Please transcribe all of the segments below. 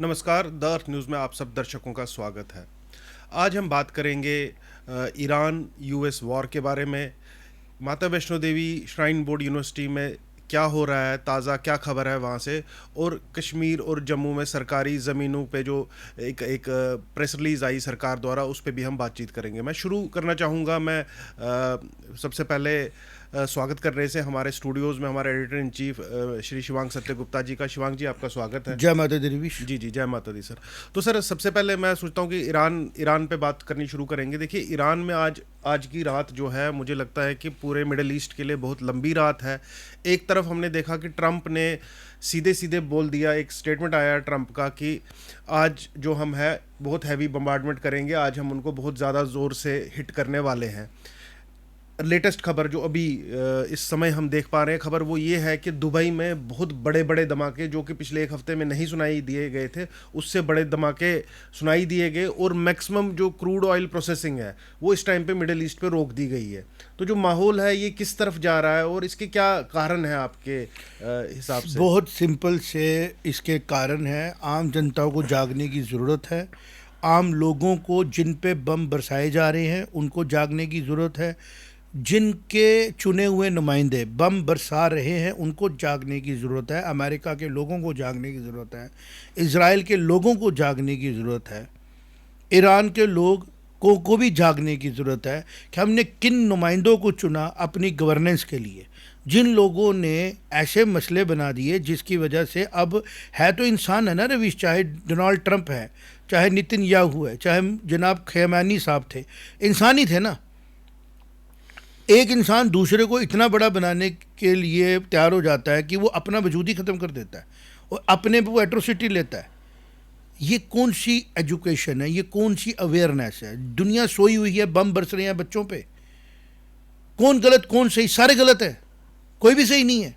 नमस्कार, the earth news में आप सब दर्शकों का स्वागत है। आज हम बात करेंगे ईरान यूएस वॉर के बारे में। माता Vaishno Devi shrine board university में क्या हो रहा है, ताज़ा क्या खबर है वहाँ से, और कश्मीर और जम्मू में सरकारी ज़मीनों पे जो एक प्रेस रिलीज़ आई सरकार द्वारा, उस पे भी हम बातचीत करेंगे। मैं शुरू करना चाहूँगा। मैं सबसे पहले स्वागत करने से हमारे स्टूडियोज़ में हमारे editor in chief Shri Shivang सत्य गुप्ता जी का। शिवांग जी, आपका स्वागत है। जय माता दी रवीश। जी जी, जय माता दी सर। तो सर, सबसे पहले मैं सोचता हूँ कि ईरान पे बात करनी शुरू करेंगे। देखिए, ईरान में आज की रात जो है, मुझे लगता है कि पूरे मिडिल ईस्ट के लिए बहुत लंबी रात है। एक तरफ हमने देखा कि ट्रंप ने सीधे सीधे बोल दिया, एक स्टेटमेंट आया ट्रंप का कि आज जो हम है बहुत हैवी बम्बार्डमेंट करेंगे, आज हम उनको बहुत ज़्यादा ज़ोर से हिट करने वाले हैं। लेटेस्ट खबर जो अभी इस समय हम देख पा रहे हैं, खबर वो ये है कि दुबई में बहुत बड़े बड़े धमाके, जो कि पिछले एक हफ्ते में नहीं सुनाई दिए गए थे, उससे बड़े धमाके सुनाई दिए गए। और मैक्सिमम जो क्रूड ऑयल प्रोसेसिंग है वो इस टाइम पे मिडिल ईस्ट पे रोक दी गई है। तो जो माहौल है ये किस तरफ जा रहा है और इसके क्या कारण है आपके हिसाब से? बहुत सिंपल से इसके कारण है, आम जनता को जागने की ज़रूरत है। आम लोगों को जिन पे बम बरसाए जा रहे हैं उनको जागने की ज़रूरत है। जिनके चुने हुए नुमाइंदे बम बरसा रहे हैं उनको जागने की ज़रूरत है। अमेरिका के लोगों को जागने की ज़रूरत है। इज़राइल के लोगों को जागने की ज़रूरत है। ईरान के लोग को भी जागने की ज़रूरत है कि हमने किन नुमाइंदों को चुना अपनी गवर्नेंस के लिए। जिन लोगों ने ऐसे मसले बना दिए जिसकी वजह से अब है तो इंसान है ना रवीश, चाहे डोनाल्ड ट्रंप है, चाहे नितिन याहू है, चाहे जनाब खैमानी साहब थे, इंसान ही थे ना। एक इंसान दूसरे को इतना बड़ा बनाने के लिए तैयार हो जाता है कि वो अपना वजूद ही ख़त्म कर देता है और अपने पे वो एट्रोसिटी लेता है। ये कौन सी एजुकेशन है, ये कौन सी अवेयरनेस है? दुनिया सोई हुई है, बम बरस रहे हैं बच्चों पे। कौन गलत कौन सही? सारे गलत है, कोई भी सही नहीं है।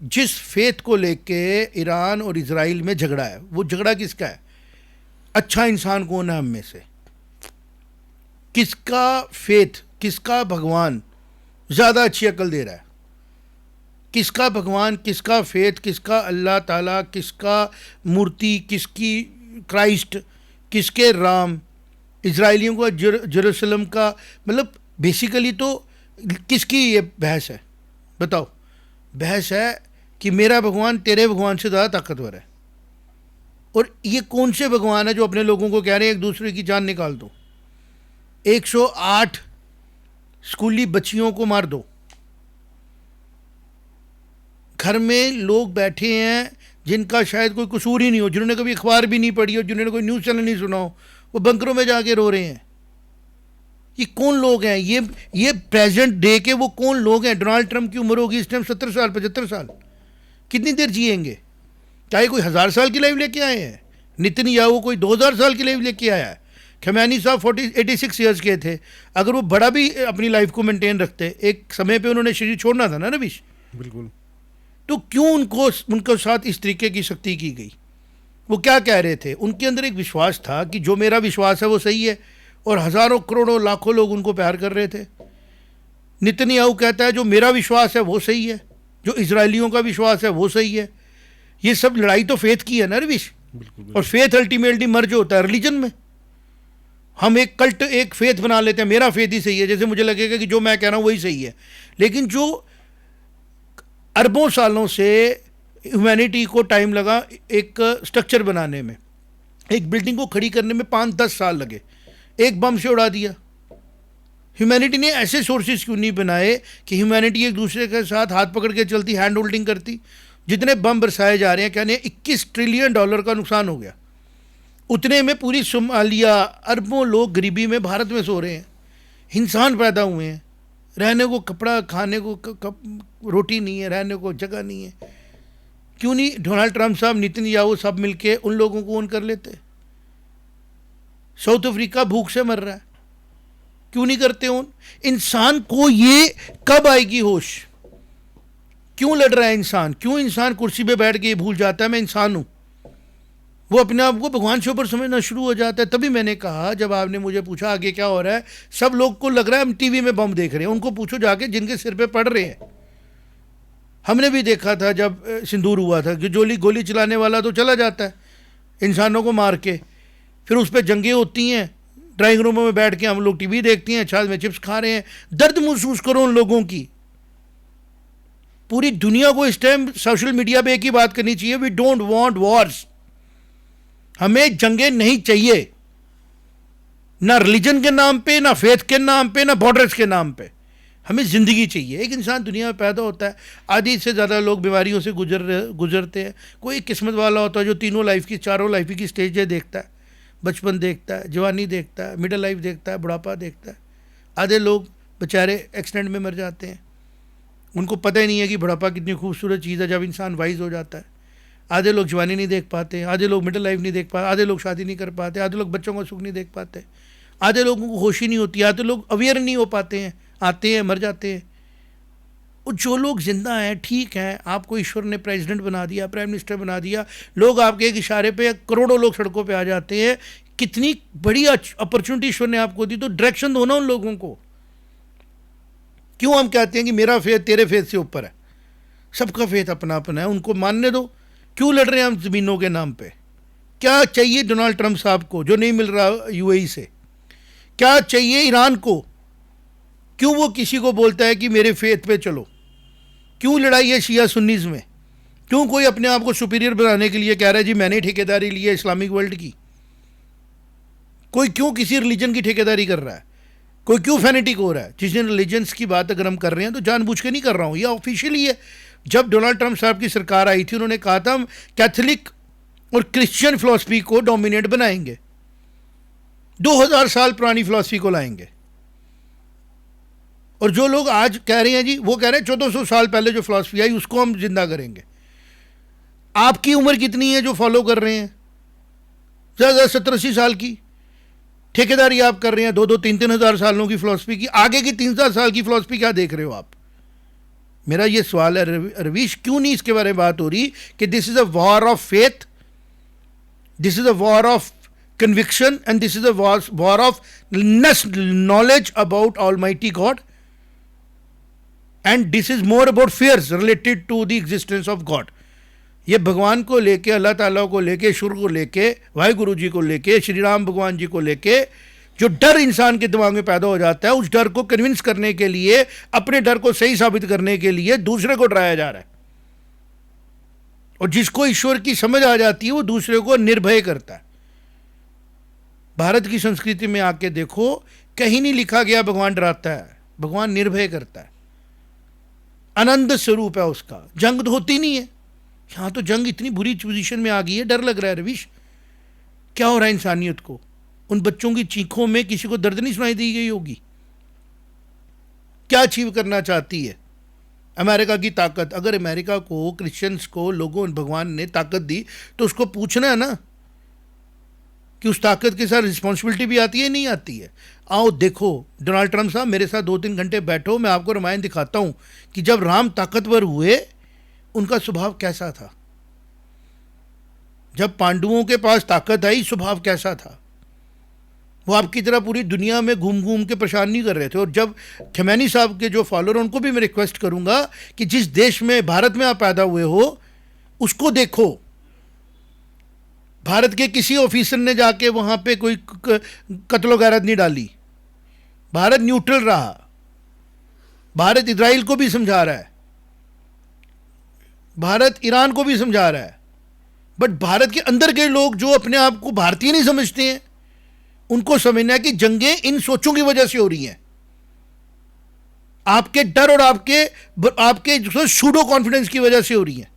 जिस फेथ को लेके ईरान और इजराइल में झगड़ा है, वो झगड़ा किसका है? अच्छा इंसान कौन है हम में से? किसका फेथ, किसका भगवान ज़्यादा अच्छी अकल दे रहा है? किसका भगवान, किसका फेथ, किसका अल्लाह ताला, किसका मूर्ति, किसकी क्राइस्ट, किसके राम? इजराइलियों का जेरूसलम का, मतलब बेसिकली तो किसकी ये बहस है? बताओ। बहस है कि मेरा भगवान तेरे भगवान से ज़्यादा ताकतवर है। और ये कौन से भगवान है जो अपने लोगों को कह रहे हैं एक दूसरे की जान निकाल दो? 108 स्कूली बच्चियों को मार दो। घर में लोग बैठे हैं जिनका शायद कोई कसूर ही नहीं हो, जिन्होंने कभी अखबार भी नहीं पढ़ी हो, जिन्होंने कोई न्यूज़ चैनल नहीं सुना हो, वो बंकरों में जाके रो रहे हैं। ये कौन लोग हैं? ये प्रेजेंट डे के वो कौन लोग हैं? डोनाल्ड ट्रंप की उम्र होगी इस टाइम 70 साल, 75 साल। कितनी देर जिएंगे? चाहे कोई 1000 साल की लाइफ लेके आए हैं। नितिन याहू कोई 2000 साल की लाइफ लेके आया है। खमैनी साहब 86 ईयर्स के थे। अगर वो बड़ा भी अपनी लाइफ को मेंटेन रखते, एक समय पे उन्होंने शरीर छोड़ना था ना रवीश। बिल्कुल। तो क्यों उनको साथ इस तरीके की सख्ती की गई? वो क्या कह रहे थे? उनके अंदर एक विश्वास था कि जो मेरा विश्वास है वो सही है, और हज़ारों करोड़ों लाखों लोग उनको प्यार कर रहे थे। नितिन याहू कहता है जो मेरा विश्वास है वो सही है, जो इजरायलियों का विश्वास है वो सही है। ये सब लड़ाई तो फेथ की है ना रवीश। और फेथ अल्टीमेटली मर्ज होता है रिलीजन में। हम एक कल्ट, एक फेथ बना लेते हैं, मेरा फेथ ही सही है, जैसे मुझे लगेगा कि जो मैं कह रहा हूँ वही सही है। लेकिन जो अरबों सालों से ह्यूमैनिटी को टाइम लगा एक स्ट्रक्चर बनाने में, एक बिल्डिंग को खड़ी करने में 5-10 साल लगे, एक बम से उड़ा दिया। ह्यूमैनिटी ने ऐसे सोर्सेज क्यों नहीं बनाए कि ह्यूमैनिटी एक दूसरे के साथ हाथ पकड़ के चलती, हैंड होल्डिंग करती? जितने बम बरसाए जा रहे हैं, कहने 21 ट्रिलियन डॉलर का नुकसान हो गया। उतने में पूरी सोमालिया, अरबों लोग गरीबी में भारत में सो रहे हैं। इंसान पैदा हुए हैं, रहने को कपड़ा, खाने को रोटी नहीं है, रहने को जगह नहीं है। क्यों नहीं डोनाल्ड ट्रंप साहब, नितिन याहू सब मिलके उन लोगों को ओन कर लेते? साउथ अफ्रीका भूख से मर रहा है, क्यों नहीं करते ओन? इंसान को ये कब आएगी होश? क्यों लड़ रहा है इंसान? क्यों इंसान कुर्सी पे बैठ के भूल जाता है मैं इंसान हूं? वो अपने आप को भगवान से ऊपर समझना शुरू हो जाता है। तभी मैंने कहा, जब आपने मुझे पूछा आगे क्या हो रहा है, सब लोग को लग रहा है हम टीवी में बम देख रहे हैं। उनको पूछो जाके जिनके सिर पे पड़ रहे हैं। हमने भी देखा था जब सिंदूर हुआ था कि गोली गोली चलाने वाला तो चला जाता है इंसानों को मार के, फिर उस पर जंगें होती हैं, ड्राइंग रूमों में बैठ के हम लोग टीवी देखते हैं, छाछ में चिप्स खा रहे हैं। दर्द महसूस करो उन लोगों की। पूरी दुनिया को इस टाइम सोशल मीडिया पे एक ही बात करनी चाहिए, वी डोंट वांट वॉर्स। हमें जंगें नहीं चाहिए, ना रिलीजन के नाम पे, ना फेथ के नाम पे, ना बॉर्डर्स के नाम पे। हमें ज़िंदगी चाहिए। एक इंसान दुनिया में पैदा होता है, आधी से ज़्यादा लोग बीमारियों से गुजरते हैं। कोई किस्मत वाला होता है जो तीनों लाइफ की, चारों लाइफ की स्टेजें देखता है। बचपन देखता है, जवानी देखता है, मिडिल लाइफ देखता है, बुढ़ापा देखता है। आधे लोग बेचारे एक्सीडेंट में मर जाते हैं, उनको पता ही नहीं है कि बुढ़ापा कितनी खूबसूरत चीज़ है जब इंसान वाइज हो जाता है। आधे लोग जवानी नहीं देख पाते, आधे लोग मिडिल लाइफ नहीं देख पाते, आधे लोग शादी नहीं कर पाते, आधे लोग बच्चों का सुख नहीं देख पाते, आधे लोगों को होश ही नहीं होती, आधे लोग अवेयर नहीं हो पाते हैं, आते हैं मर जाते हैं। और जो लोग जिंदा हैं, ठीक हैं, आपको ईश्वर ने प्रेसिडेंट बना दिया, प्राइम मिनिस्टर बना दिया, लोग आपके एक इशारे पे करोड़ों लोग सड़कों पे आ जाते हैं। कितनी बड़ी अपॉर्चुनिटी ईश्वर ने आपको दी, तो डायरेक्शन दो ना उन लोगों को। क्यों हम कहते हैं कि मेरा फेथ तेरे फेथ से ऊपर है? सबका फेथ अपना अपना है, उनको मानने दो। क्यों लड़ रहे हैं हम ज़मीनों के नाम पे? क्या चाहिए डोनाल्ड ट्रंप साहब को जो नहीं मिल रहा यूएई से? क्या चाहिए ईरान को? क्यों वो किसी को बोलता है कि मेरे फेथ पे चलो? क्यों लड़ाई है शिया सुन्नीज में? क्यों कोई अपने आप को सुपीरियर बनाने के लिए कह रहा है जी मैंने ठेकेदारी ली है इस्लामिक वर्ल्ड की? कोई क्यों किसी रिलीजन की ठेकेदारी कर रहा है? कोई क्यों फैनेटिक हो रहा है? जिस दिन रिलीजन्स की बात अगर हम कर रहे हैं तो जानबूझ के नहीं कर रहा हूँ, यह ऑफिशियली है। जब डोनाल्ड ट्रंप साहब की सरकार आई थी, उन्होंने कहा था हम कैथोलिक और क्रिश्चियन फिलॉसफी को डोमिनेट बनाएंगे, 2000 साल पुरानी फिलॉसफी को लाएंगे। और जो लोग आज कह रहे हैं जी, वो कह रहे हैं 1400 साल पहले जो फिलॉसफी आई उसको हम जिंदा करेंगे। आपकी उम्र कितनी है जो फॉलो कर रहे हैं? ज़्यादा 70-80 साल की ठेकेदारी आप कर रहे हैं 2-3 हज़ार सालों की फिलॉसफी की। आगे की 3,000 साल की फिलॉसफी क्या देख रहे हो आप? मेरा ये सवाल है रवीश, क्यों नहीं इसके बारे में बात हो रही कि this is a war of faith, this is a war of conviction, and this is a war of knowledge about Almighty God, and this is more about fears related to the existence of God. ये भगवान को लेके, अल्लाह ताला को लेके, ईश्वर को लेके, वाहिगुरु जी को लेके, श्री राम भगवान जी को लेके जो डर इंसान के दिमाग में पैदा हो जाता है, उस डर को कन्विंस करने के लिए, अपने डर को सही साबित करने के लिए दूसरे को डराया जा रहा है। और जिसको ईश्वर की समझ आ जाती है वो दूसरे को निर्भय करता है। भारत की संस्कृति में आके देखो, कहीं नहीं लिखा गया भगवान डराता है, भगवान निर्भय करता है, आनंद स्वरूप है उसका। जंग तो होती नहीं है, यहाँ तो जंग इतनी बुरी पोजीशन में आ गई है, डर लग रहा है। रविश, क्या हो रहा है इंसानियत को? उन बच्चों की चीखों में किसी को दर्द नहीं सुनाई दी गई होगी? क्या अचीव करना चाहती है अमेरिका की ताकत? अगर अमेरिका को, क्रिश्चियंस को, लोगों भगवान ने ताकत दी तो उसको पूछना है ना कि उस ताकत के साथ रिस्पॉन्सिबिलिटी भी आती है, नहीं आती है। आओ देखो डोनाल्ड ट्रंप साहब, मेरे साथ 2-3 घंटे बैठो, मैं आपको रामायण दिखाता हूँ कि जब राम ताकतवर हुए उनका स्वभाव कैसा था, जब पांडवों के पास ताकत आई स्वभाव कैसा था। वो आपकी तरह पूरी दुनिया में घूम घूम के परेशान नहीं कर रहे थे। और जब खमैनी साहब के जो फॉलोअर, उनको भी मैं रिक्वेस्ट करूँगा कि जिस देश में, भारत में आप पैदा हुए हो, उसको देखो। भारत के किसी ऑफिसर ने जाके वहाँ पे कोई कत्लो गारत नहीं डाली, भारत न्यूट्रल रहा। भारत इजराइल को भी समझा रहा है, भारत ईरान को भी समझा रहा है, बट भारत के अंदर के लोग जो अपने आप को भारतीय नहीं समझते हैं, उनको समझना है कि जंगें इन सोचों की वजह से हो रही हैं, आपके डर और आपके जो सूडो कॉन्फिडेंस की वजह से हो रही हैं।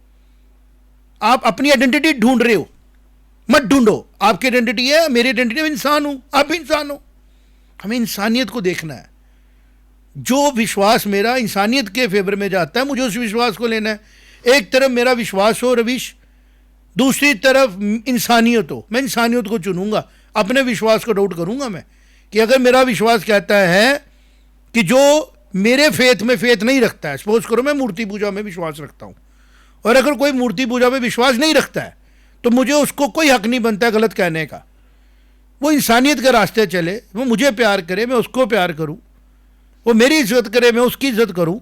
आप अपनी आइडेंटिटी ढूंढ रहे हो, मत ढूंढो। आपकी आइडेंटिटी है, मेरी आइडेंटिटी, मैं इंसान हूं, आप भी इंसान हो। हमें इंसानियत को देखना है। जो विश्वास मेरा इंसानियत के फेवर में जाता है, मुझे उस विश्वास को लेना है। एक तरफ मेरा विश्वास हो रविश, दूसरी तरफ इंसानियत हो, मैं इंसानियत को चुनूंगा, अपने विश्वास को डाउट करूंगा मैं कि अगर मेरा विश्वास कहता है कि जो मेरे फेथ में फेथ नहीं रखता है, सपोज करो मैं मूर्ति पूजा में विश्वास रखता हूं, और अगर कोई मूर्ति पूजा में विश्वास नहीं रखता है तो मुझे उसको कोई हक नहीं बनता है गलत कहने का। वो इंसानियत के रास्ते चले, वो मुझे प्यार करे, मैं उसको प्यार करूं, वो मेरी इज्जत करे, मैं उसकी इज्जत करूं,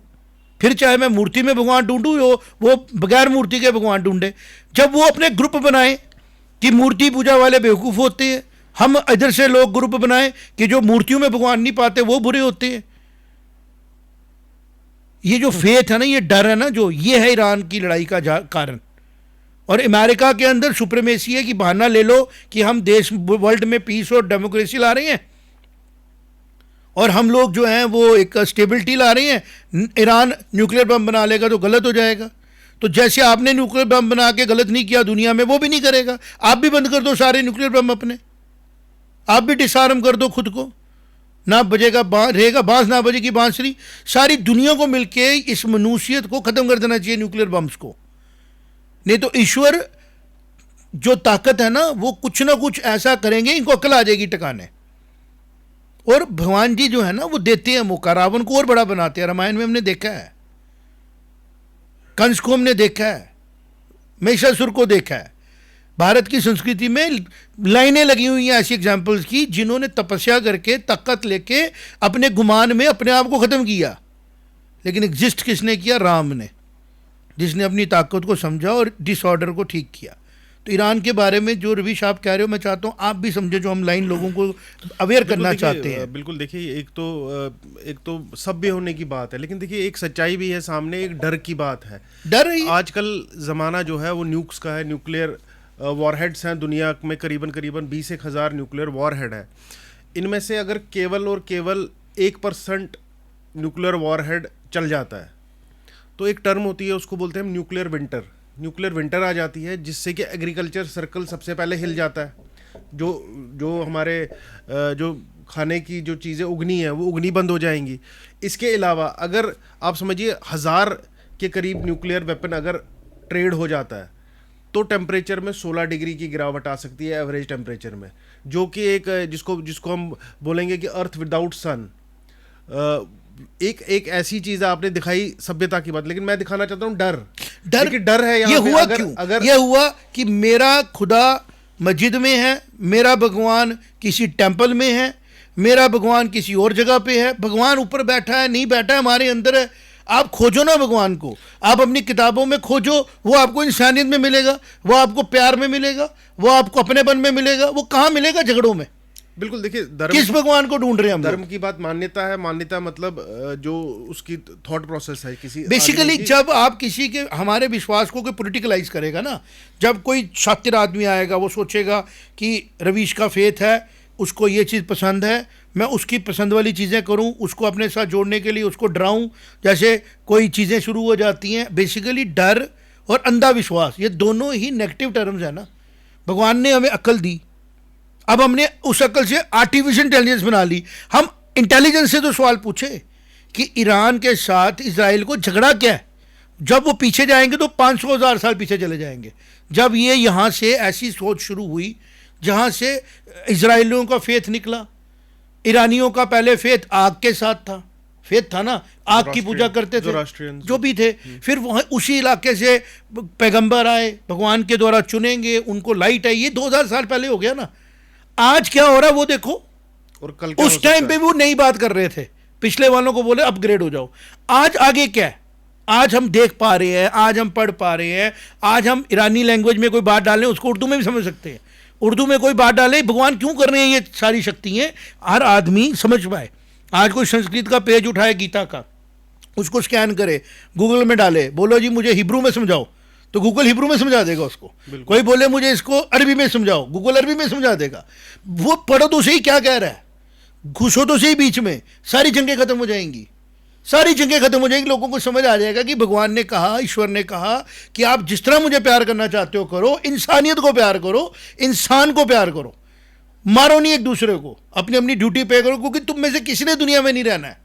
फिर चाहे मैं मूर्ति में भगवान ढूंढूं वो बगैर मूर्ति के भगवान ढूंढे। जब वो अपने ग्रुप बनाए कि मूर्ति पूजा वाले बेवकूफ़ होते हैं, हम इधर से लोग ग्रुप बनाए कि जो मूर्तियों में भगवान नहीं पाते वो बुरे होते हैं। ये जो फेथ है ना, ये डर है ना, जो ये है ईरान की लड़ाई का कारण। और अमेरिका के अंदर सुप्रीमेसी है कि बहाना ले लो कि हम देश वर्ल्ड में पीस और डेमोक्रेसी ला रहे हैं और हम लोग जो हैं वो एक स्टेबिलिटी ला रहे हैं। ईरान न्यूक्लियर बम बना लेगा तो गलत हो जाएगा। तो जैसे आपने न्यूक्लियर बम बना के गलत नहीं किया दुनिया में, वो भी नहीं करेगा। आप भी बंद कर दो सारे न्यूक्लियर बम अपने, आप भी डिसआर्म कर दो खुद को, ना बजेगा रहेगा बांस, ना बजेगी बांसुरी। सारी दुनिया को मिलके इस मनुष्यत को ख़त्म कर देना चाहिए, न्यूक्लियर बम्स को। नहीं तो ईश्वर जो ताकत है ना, वो कुछ ना कुछ ऐसा करेंगे, इनको अकल आ जाएगी टकाने। और भगवान जी जो है ना, वो देते हैं मौका, रावण को और बड़ा बनाते हैं। रामायण में हमने देखा है, कंस को हमने देखा है, महिषासुर को देखा है। भारत की संस्कृति में लाइनें लगी हुई हैं ऐसी एग्जाम्पल्स की, जिन्होंने तपस्या करके ताकत लेके अपने गुमान में अपने आप को ख़त्म किया। लेकिन एग्जिस्ट किसने किया? राम ने, जिसने अपनी ताकत को समझा और डिसऑर्डर को ठीक किया। तो ईरान के बारे में जो रवीश आप कह रहे हो, मैं चाहता हूँ आप भी समझे, जो हम लाइन लोगों को अवेयर करना चाहते हैं। बिल्कुल देखिए, एक तो सभ्य होने की बात है, लेकिन देखिए एक सच्चाई भी है सामने, एक डर की बात है। डर ही आजकल ज़माना जो है वो न्यूक्स का है, न्यूक्लियर वॉरहेड्स हैं दुनिया में, करीबन 20,000 न्यूक्लियर वॉरहेड है। इनमें से अगर केवल और केवल 1% न्यूक्लियर वॉरहेड चल जाता है तो एक टर्म होती है, उसको बोलते हैं हम न्यूक्लियर विंटर। न्यूक्लियर विंटर आ जाती है, जिससे कि एग्रीकल्चर सर्कल सबसे पहले हिल जाता है। जो हमारे जो खाने की जो चीज़ें उगनी है वो उगनी बंद हो जाएंगी। इसके अलावा अगर आप समझिए 1000 के करीब न्यूक्लियर वेपन अगर ट्रेड हो जाता है तो टेम्परेचर में 16 डिग्री की गिरावट आ सकती है एवरेज टेम्परेचर में, जो कि एक जिसको हम बोलेंगे कि अर्थ विदाउट सन। एक ऐसी चीज आपने दिखाई सभ्यता की बात, लेकिन मैं दिखाना चाहता हूँ डर है। ये हुआ क्यों? ये हुआ कि मेरा खुदा मस्जिद में है, मेरा भगवान किसी टेंपल में है, मेरा भगवान किसी और जगह पे है। भगवान ऊपर बैठा है नहीं बैठा है, हमारे अंदर है। आप खोजो ना भगवान को, आप अपनी किताबों में खोजो, वो आपको इंसानियत में मिलेगा, वो आपको प्यार में मिलेगा, वो आपको अपनेपन में मिलेगा। वो कहाँ मिलेगा? झगड़ों में। बिल्कुल देखिए, धर्म किस भगवान को ढूंढ रहे हैं हम? धर्म की बात मान्यता है। मान्यता मतलब जो उसकी थॉट प्रोसेस है किसी बेसिकली जब आप किसी के हमारे विश्वास को कोई पॉलिटिकलाइज करेगा ना, जब कोई शातिर आदमी आएगा वो सोचेगा कि रवीश का फेथ है, उसको ये चीज़ पसंद है, मैं उसकी पसंद वाली चीज़ें करूं, उसको अपने साथ जोड़ने के लिए उसको डराऊं, जैसे कोई चीज़ें शुरू हो जाती हैं। बेसिकली डर और अंधा विश्वास, ये दोनों ही नेगेटिव टर्म्स है ना। भगवान ने हमें अक्ल दी, अब हमने उस अक्ल से आर्टिफिशियल इंटेलिजेंस बना ली। हम इंटेलिजेंस से तो सवाल पूछे कि ईरान के साथ इजराइल को झगड़ा क्या है। जब वो पीछे जाएंगे तो 500,000 साल पीछे चले जाएंगे। जब ये यहाँ से ऐसी सोच शुरू हुई जहाँ से इजराइलियों का फेथ निकला। ईरानियों का पहले फेथ आग के साथ था, फेथ था ना, आग की पूजा करते थे जो भी थे। फिर वहाँ उसी इलाके से पैगंबर आए, भगवान के द्वारा चुनेंगे, उनको लाइट आई। ये 2000 साल पहले हो गया ना। आज क्या हो रहा है वो देखो। और कल उस टाइम पे भी वो नई बात कर रहे थे, पिछले वालों को बोले अपग्रेड हो जाओ। आज आगे क्या है? आज हम देख पा रहे हैं, आज हम पढ़ पा रहे हैं, आज हम ईरानी लैंग्वेज में कोई बात डालें उसको उर्दू में भी समझ सकते हैं। उर्दू में कोई बात डाले, भगवान क्यों कर रहे हैं ये सारी शक्तियाँ, हर आदमी समझ पाए। आज कोई संस्कृत का पेज उठाए गीता का, उसको स्कैन करे, गूगल में डाले, बोलो जी मुझे हिब्रू में समझाओ, तो गूगल हिब्रू में समझा देगा उसको। कोई बोले मुझे इसको अरबी में समझाओ, गूगल अरबी में समझा देगा। वो पढ़ो तो सही क्या कह रहा है, घुसो तो सही बीच में, सारी जंगें खत्म हो जाएंगी। सारी जंगें खत्म हो जाएंगी। लोगों को समझ आ जाएगा कि भगवान ने कहा, ईश्वर ने कहा कि आप जिस तरह मुझे प्यार करना चाहते हो करो, इंसानियत को प्यार करो, इंसान को प्यार करो, मारो नहीं एक दूसरे को, अपनी अपनी ड्यूटी पे करो, क्योंकि तुम में से किसी ने दुनिया में नहीं रहना है।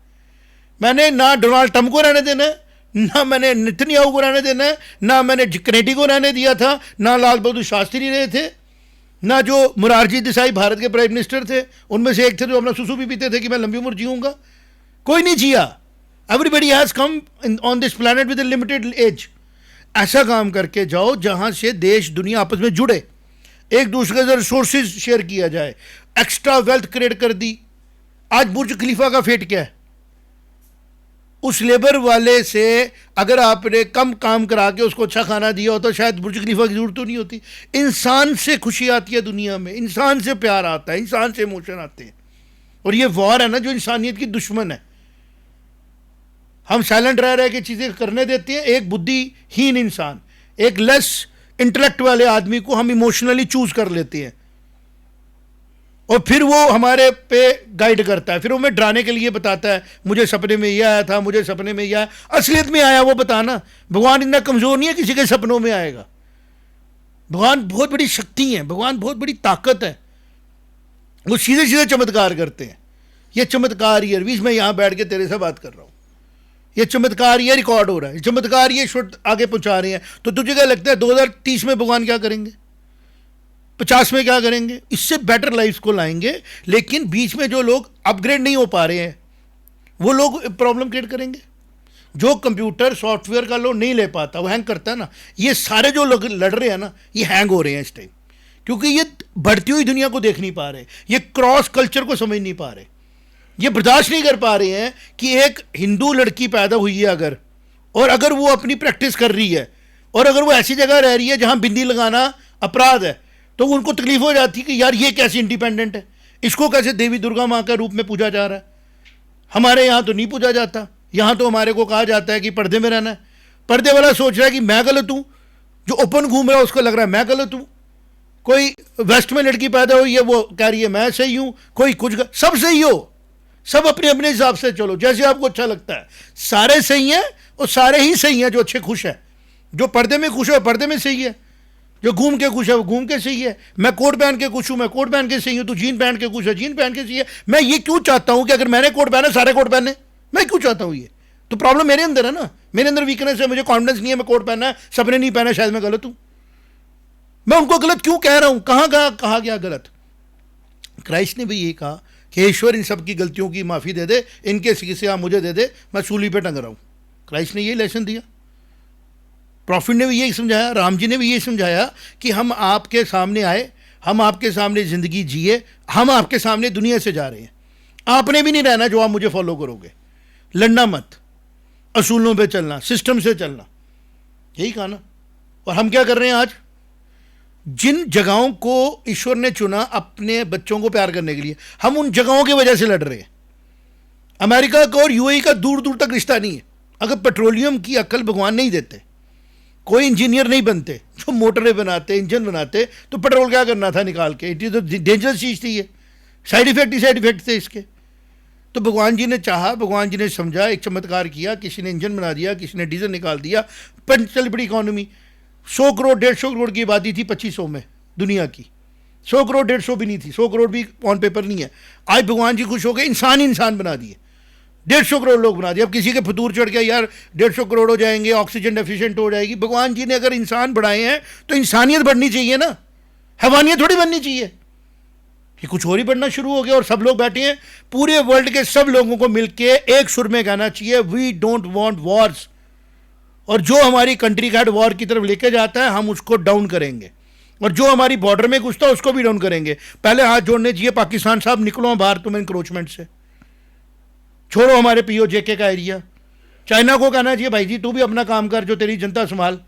मैंने ना डोनाल्ड ट्रंप को रहने देना है, ना मैंने नेतन्याहू को रहने देना है, ना मैंने कनेडी को रहने दिया था, ना लाल बहादुर शास्त्री रहे थे, ना जो मोरारजी देसाई भारत के प्राइम मिनिस्टर थे, उनमें से एक थे जो अपना सुसु भी पीते थे कि मैं लंबी उम्र जीऊंगा। कोई नहीं जिया। Everybody has come on this planet with a limited age. ऐसा काम करके जाओ जहाँ से देश दुनिया आपस में जुड़े, एक दूसरे के रिसोर्सेज शेयर किया जाए, एक्स्ट्रा वेल्थ क्रिएट कर दी। आज बुर्ज खलीफा का फेट क्या है? उस लेबर वाले से अगर आपने कम काम करा के उसको अच्छा खाना दिया हो तो शायद बुर्ज खलीफा की जरूरत तो नहीं होती। इंसान से खुशी आती है दुनिया में, इंसान से प्यार आता है, इंसान से इमोशन आते हैं। और ये वॉर है ना जो इंसानियत की दुश्मन है। हम साइलेंट रह रहे के चीज़ें करने देते हैं। एक बुद्धिहीन इंसान, एक लेस इंटेलेक्ट वाले आदमी को हम इमोशनली चूज कर लेते हैं और फिर वो हमारे पे गाइड करता है, फिर वो हमें डराने के लिए बताता है मुझे सपने में यह आया था, मुझे सपने में यह आया। असलियत में आया वो बताना। भगवान इतना कमज़ोर नहीं है किसी के सपनों में आएगा। भगवान बहुत बड़ी शक्ति है, भगवान बहुत बड़ी ताकत है। वो सीधे सीधे चमत्कार करते हैं। ये चमत्कार ये रवीश, मैं यहाँ बैठ के तेरे से बात कर रहा हूँ, ये चमत्कार ये रिकॉर्ड हो रहा है, चमत्कार ये शुद्ध आगे पहुँचा रहे हैं। तो तुझे क्या लगता है 2030 में भगवान क्या करेंगे, 50 में क्या करेंगे? इससे बेटर लाइफ को लाएंगे। लेकिन बीच में जो लोग अपग्रेड नहीं हो पा रहे हैं वो लोग प्रॉब्लम क्रिएट करेंगे। जो कंप्यूटर सॉफ्टवेयर का लोड नहीं ले पाता वो हैंग करता है ना। ये सारे जो लोग लड़ रहे हैं ना ये हैंग हो रहे हैं इस टाइम, क्योंकि ये बढ़ती हुई दुनिया को देख नहीं पा रहे, ये क्रॉस कल्चर को समझ नहीं पा रहे, ये बर्दाश्त नहीं कर पा रहे हैं कि एक हिंदू लड़की पैदा हुई है अगर, और अगर वो अपनी प्रैक्टिस कर रही है और अगर वो ऐसी जगह रह रही है जहां बिंदी लगाना अपराध है, तो उनको तकलीफ हो जाती है कि यार ये कैसे इंडिपेंडेंट है, इसको कैसे देवी दुर्गा माँ के रूप में पूजा जा रहा है। हमारे यहाँ तो नहीं पूजा जाता, यहाँ तो हमारे को कहा जाता है कि पर्दे में रहना है। पर्दे वाला सोच रहा है कि मैं गलत हूँ, जो ओपन घूम रहा है उसको लग रहा है मैं गलत हूँ। कोई वेस्ट में लड़की पैदा हुई है वो कह रही है मैं सही हूँ, कोई कुछ सब सही हो, सब अपने अपने हिसाब से चलो जैसे आपको अच्छा लगता है। सारे सही हैं और सारे ही सही हैं जो अच्छे खुश है। जो पर्दे में खुश है पर्दे में सही है, जो घूम के खुश है वो घूम के सही है। मैं कोट पहन के खुश हूँ, मैं कोट पहन के सही हूँ। तू जीन पहन के खुश है, जीन पहन के सही है। मैं ये क्यों चाहता हूँ कि अगर मैंने कोट पहना सारे कोट पहने, मैं क्यों चाहता हूँ? ये तो प्रॉब्लम मेरे अंदर है ना, मेरे अंदर वीकनेस है, मुझे कॉन्फिडेंस नहीं है। मैं कोट पहना है, सबने नहीं पहना, शायद मैं गलत हूँ। मैं उनको गलत क्यों कह रहा हूँ? कहा गया गलत? क्राइस्ट ने भी यही कहा कि ईश्वर इन सब की गलतियों की माफ़ी दे दे, इनके सिया मुझे दे दे, मैं सूली पे टंग रहा हूँ। क्राइस्ट ने यही लेसन दिया, प्रॉफिट ने भी यही समझाया, राम जी ने भी यही समझाया कि हम आपके सामने आए, हम आपके सामने ज़िंदगी जिए, हम आपके सामने दुनिया से जा रहे हैं। आपने भी नहीं रहना जो आप मुझे फॉलो करोगे। लड़ना मत, असूलों पे चलना, सिस्टम से चलना, यही कहा ना। और हम क्या कर रहे हैं आज? जिन जगहों को ईश्वर ने चुना अपने बच्चों को प्यार करने के लिए, हम उन जगहों की वजह से लड़ रहे हैं। अमेरिका का और यूएई का दूर दूर तक रिश्ता नहीं है। अगर पेट्रोलियम की अक्ल भगवान नहीं देते, कोई इंजीनियर नहीं बनते जो मोटरें बनाते, इंजन बनाते, तो पेट्रोल क्या करना था निकाल के? इतनी तो डेंजरस चीज़ थी ये, साइड इफेक्ट ही साइड इफेक्ट थे इसके। तो भगवान जी ने चाहा, भगवान जी ने समझा, एक चमत्कार किया, किसी ने इंजन बना दिया, किसी ने डीजल निकाल दिया, चल बड़ी इकॉनमी। 100 करोड़ 150 करोड़ की आबादी थी 2500 में दुनिया की, 100 करोड़ 150 भी नहीं थी, 100 करोड़ भी ऑन पेपर नहीं है। आज भगवान जी खुश हो गए, इंसान ही इंसान बना दिए, 150 करोड़ लोग बना दिए। अब किसी के फतूर चढ़ गया यार 150 करोड़ हो जाएंगे, ऑक्सीजन डेफिशिएंट हो जाएगी। भगवान जी ने अगर इंसान बढ़ाए हैं तो इंसानियत बढ़नी चाहिए ना, हैवानियत थोड़ी बननी चाहिए। ये कुछ और ही बढ़ना शुरू हो गया और सब लोग बैठे हैं। पूरे वर्ल्ड के सब लोगों को मिलकर एक सुर में कहना चाहिए वी डोंट वांट वॉर्स, और जो हमारी कंट्री का हेड वॉर की तरफ लेके जाता है हम उसको डाउन करेंगे, और जो हमारी बॉर्डर में घुसता है उसको भी डाउन करेंगे। पहले हाथ जोड़ने चाहिए पाकिस्तान साहब, निकलो बाहर तुम इंक्रोचमेंट से, छोड़ो हमारे पीओजेके का एरिया। चाइना को कहना चाहिए भाई जी तू भी अपना काम कर, जो तेरी जनता संभाल।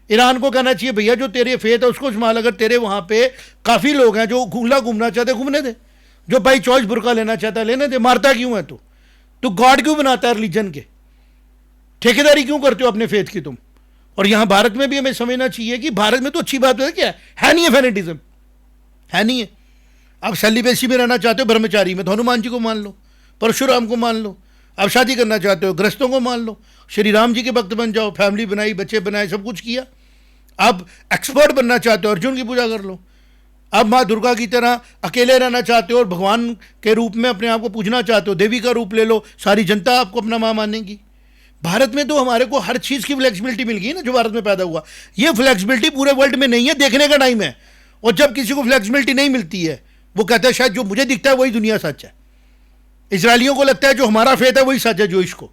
ईरान को कहना चाहिए भैया जो तेरे फेथ है उसको संभाल, अगर तेरे वहाँ पे काफ़ी लोग हैं जो खुला घूमना चाहते घूमने दे, जो भाई चॉइस बुर्का लेना चाहता है लेने दे। मारता क्यों है तू गॉड क्यों बनाता है रिलीजन के? ठेकेदारी क्यों करते हो अपने फेथ की तुम? और यहाँ भारत में भी हमें समझना चाहिए कि भारत में तो अच्छी बात है, क्या है नहीं है, फेनेटिज्म है नहीं है। आप सेलिबेसी में रहना चाहते हो, ब्रह्मचारी में, तो हनुमान जी को मान लो, परशुराम को मान लो। आप शादी करना चाहते हो, गृहस्थों को मान लो, श्री राम जी के भक्त बन जाओ, फैमिली बनाई, बच्चे बनाए, सब कुछ किया। आप एक्सपर्ट बनना चाहते हो, अर्जुन की पूजा कर लो। आप माँ दुर्गा की तरह अकेले रहना चाहते हो और भगवान के रूप में अपने आप को पूजना चाहते हो, देवी का रूप ले लो, सारी जनता आपको अपना माँ मानेगी। भारत में तो हमारे को हर चीज़ की फ्लेक्सिबिलिटी मिल गई ना, जो भारत में पैदा हुआ। ये फ्लेक्सिबिलिटी पूरे वर्ल्ड में नहीं है, देखने का टाइम है। और जब किसी को फ्लेक्सिबिलिटी नहीं मिलती है वो कहता है शायद जो मुझे दिखता है वही दुनिया सच है। इसराइलियों को लगता है जो हमारा फेथ है वही सच है, जो इसको।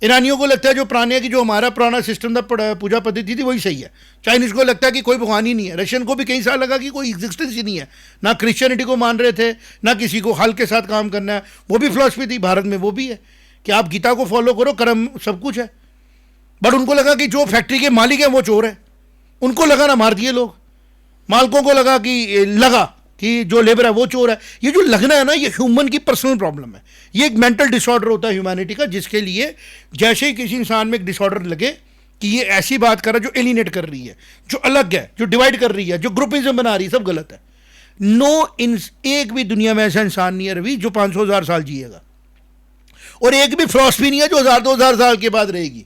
ईरानियों को लगता है जो पुराने की जो हमारा पुराना सिस्टम था, पूजा पद्धति थी, वही सही है। चाइनीज़ को लगता है कि कोई भगवान ही नहीं है। रशियन को भी कई साल लगा कि कोई एग्जिस्टेंस ही नहीं है, ना क्रिश्चियनिटी को मान रहे थे, ना किसी को हल के साथ काम करना है। वो भी फिलॉसफी थी, भारत में वो भी है कि आप गीता को फॉलो करो, कर्म सब कुछ है। बट उनको लगा कि जो फैक्ट्री के मालिक है वो चोर है, उनको लगा ना मार दिए लोग, मालिकों को लगा कि जो लेबर है वो चोर है। ये जो लगना है ना, ये ह्यूमन की पर्सनल प्रॉब्लम है, ये एक मेंटल डिसऑर्डर होता है ह्यूमैनिटी का, जिसके लिए जैसे ही किसी इंसान में एक डिसऑर्डर लगे कि ये ऐसी बात कर रहा है जो एलिनेट कर रही है, जो अलग है, जो डिवाइड कर रही है, जो ग्रुपिज्म बना रही है, सब गलत है। एक भी दुनिया में ऐसा इंसान नहीं है रवि जो 500,000 साल जिएगा, और एक भी फिलॉसफी नहीं है जो 1000-2000 साल के बाद रहेगी।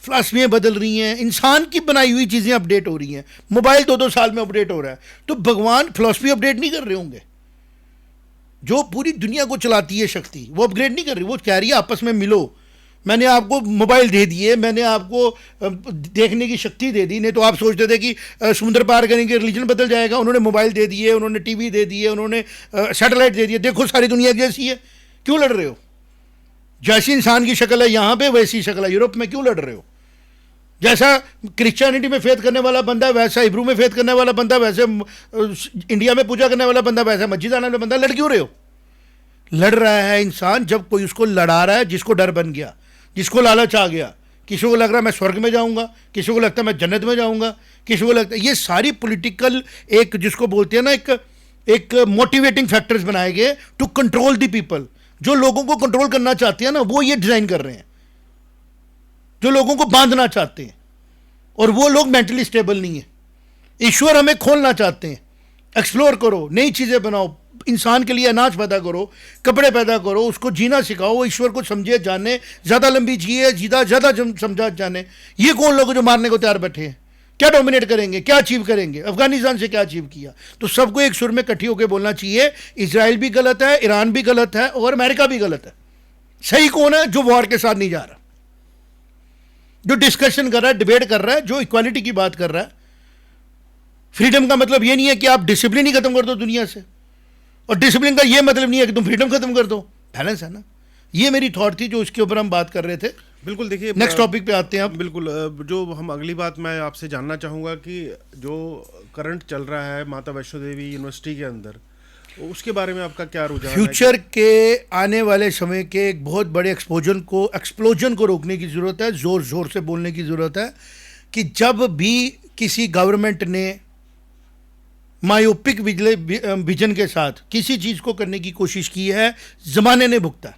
फिलॉसफियाँ बदल रही हैं, इंसान की बनाई हुई चीज़ें अपडेट हो रही हैं, मोबाइल 2-2 साल में अपडेट हो रहा है, तो भगवान फिलॉसफी अपडेट नहीं कर रहे होंगे? जो पूरी दुनिया को चलाती है शक्ति, वो अपग्रेड नहीं कर रही, वो कह रही है आपस में मिलो, मैंने आपको मोबाइल दे दिए, मैंने आपको देखने की शक्ति दे दी। नहीं तो आप सोचते थे कि समुद्र पार करेंगे रिलीजन बदल जाएगा, उन्होंने मोबाइल दे दिए, उन्होंने टीवी दे दिए, उन्होंने सैटेलाइट दे दिए, देखो सारी दुनिया जैसी है, क्यों लड़ रहे हो? जैसी इंसान की शक्ल है यहाँ पे वैसी शक्ल है यूरोप में, क्यों लड़ रहे हो? जैसा क्रिश्चियनिटी में फेथ करने वाला बंदा, वैसा हिब्रू में फेथ करने वाला बंदा, वैसे इंडिया में पूजा करने वाला बंदा, वैसा मस्जिद आने वाला बंदा, लड़ क्यों रहे हो? लड़ रहा है इंसान जब कोई उसको लड़ा रहा है, जिसको डर बन गया, जिसको लालच आ गया। किसी को लग रहा है मैं स्वर्ग में जाऊंगा, किसी को लगता है मैं जन्नत में जाऊंगा, किसी को लगता है, ये सारी पॉलिटिकल एक जिसको बोलते हैं ना एक मोटिवेटिंग फैक्टर्स बनाए गए टू कंट्रोल द पीपल। जो लोगों को कंट्रोल करना चाहते हैं ना, वो ये डिजाइन कर रहे हैं, जो लोगों को बांधना चाहते हैं, और वो लोग मेंटली स्टेबल नहीं है। ईश्वर हमें खोलना चाहते हैं, एक्सप्लोर करो, नई चीजें बनाओ, इंसान के लिए अनाज पैदा करो, कपड़े पैदा करो, उसको जीना सिखाओ, ईश्वर को समझे जाने, ज्यादा लंबी जिए, ज्यादा समझा जाने। ये कौन लोग जो मारने को तैयार बैठे हैं? क्या डोमिनेट करेंगे, क्या अचीव करेंगे? अफगानिस्तान से क्या अचीव किया? तो सबको एक सुर में इकट्ठी होकर बोलना चाहिए, इजराइल भी गलत है, ईरान भी गलत है, और अमेरिका भी गलत है। सही कौन है? जो वॉर के साथ नहीं जा रहा, जो डिस्कशन कर रहा है, डिबेट कर रहा है, जो इक्वालिटी की बात कर रहा है। फ्रीडम का मतलब ये नहीं है कि आप डिसिप्लिन ही खत्म कर दो दुनिया से, और डिसिप्लिन का ये मतलब नहीं है कि तुम फ्रीडम खत्म कर दो। बैलेंस है ना। ये मेरी थॉट थी जो इसके ऊपर हम बात कर रहे थे। बिल्कुल, देखिए नेक्स्ट टॉपिक पे आते हैं आप। बिल्कुल, जो हम अगली बात मैं आपसे जानना चाहूँगा कि जो करंट चल रहा है माता वैष्णो देवी यूनिवर्सिटी के अंदर, उसके बारे में आपका क्या रुझान है? फ्यूचर के आने वाले समय के एक बहुत बड़े एक्सप्लोजन को रोकने की ज़रूरत है, ज़ोर ज़ोर से बोलने की ज़रूरत है कि जब भी किसी गवर्नमेंट ने मायोपिक विजन के साथ किसी चीज़ को करने की कोशिश की है, ज़माने ने भुगता।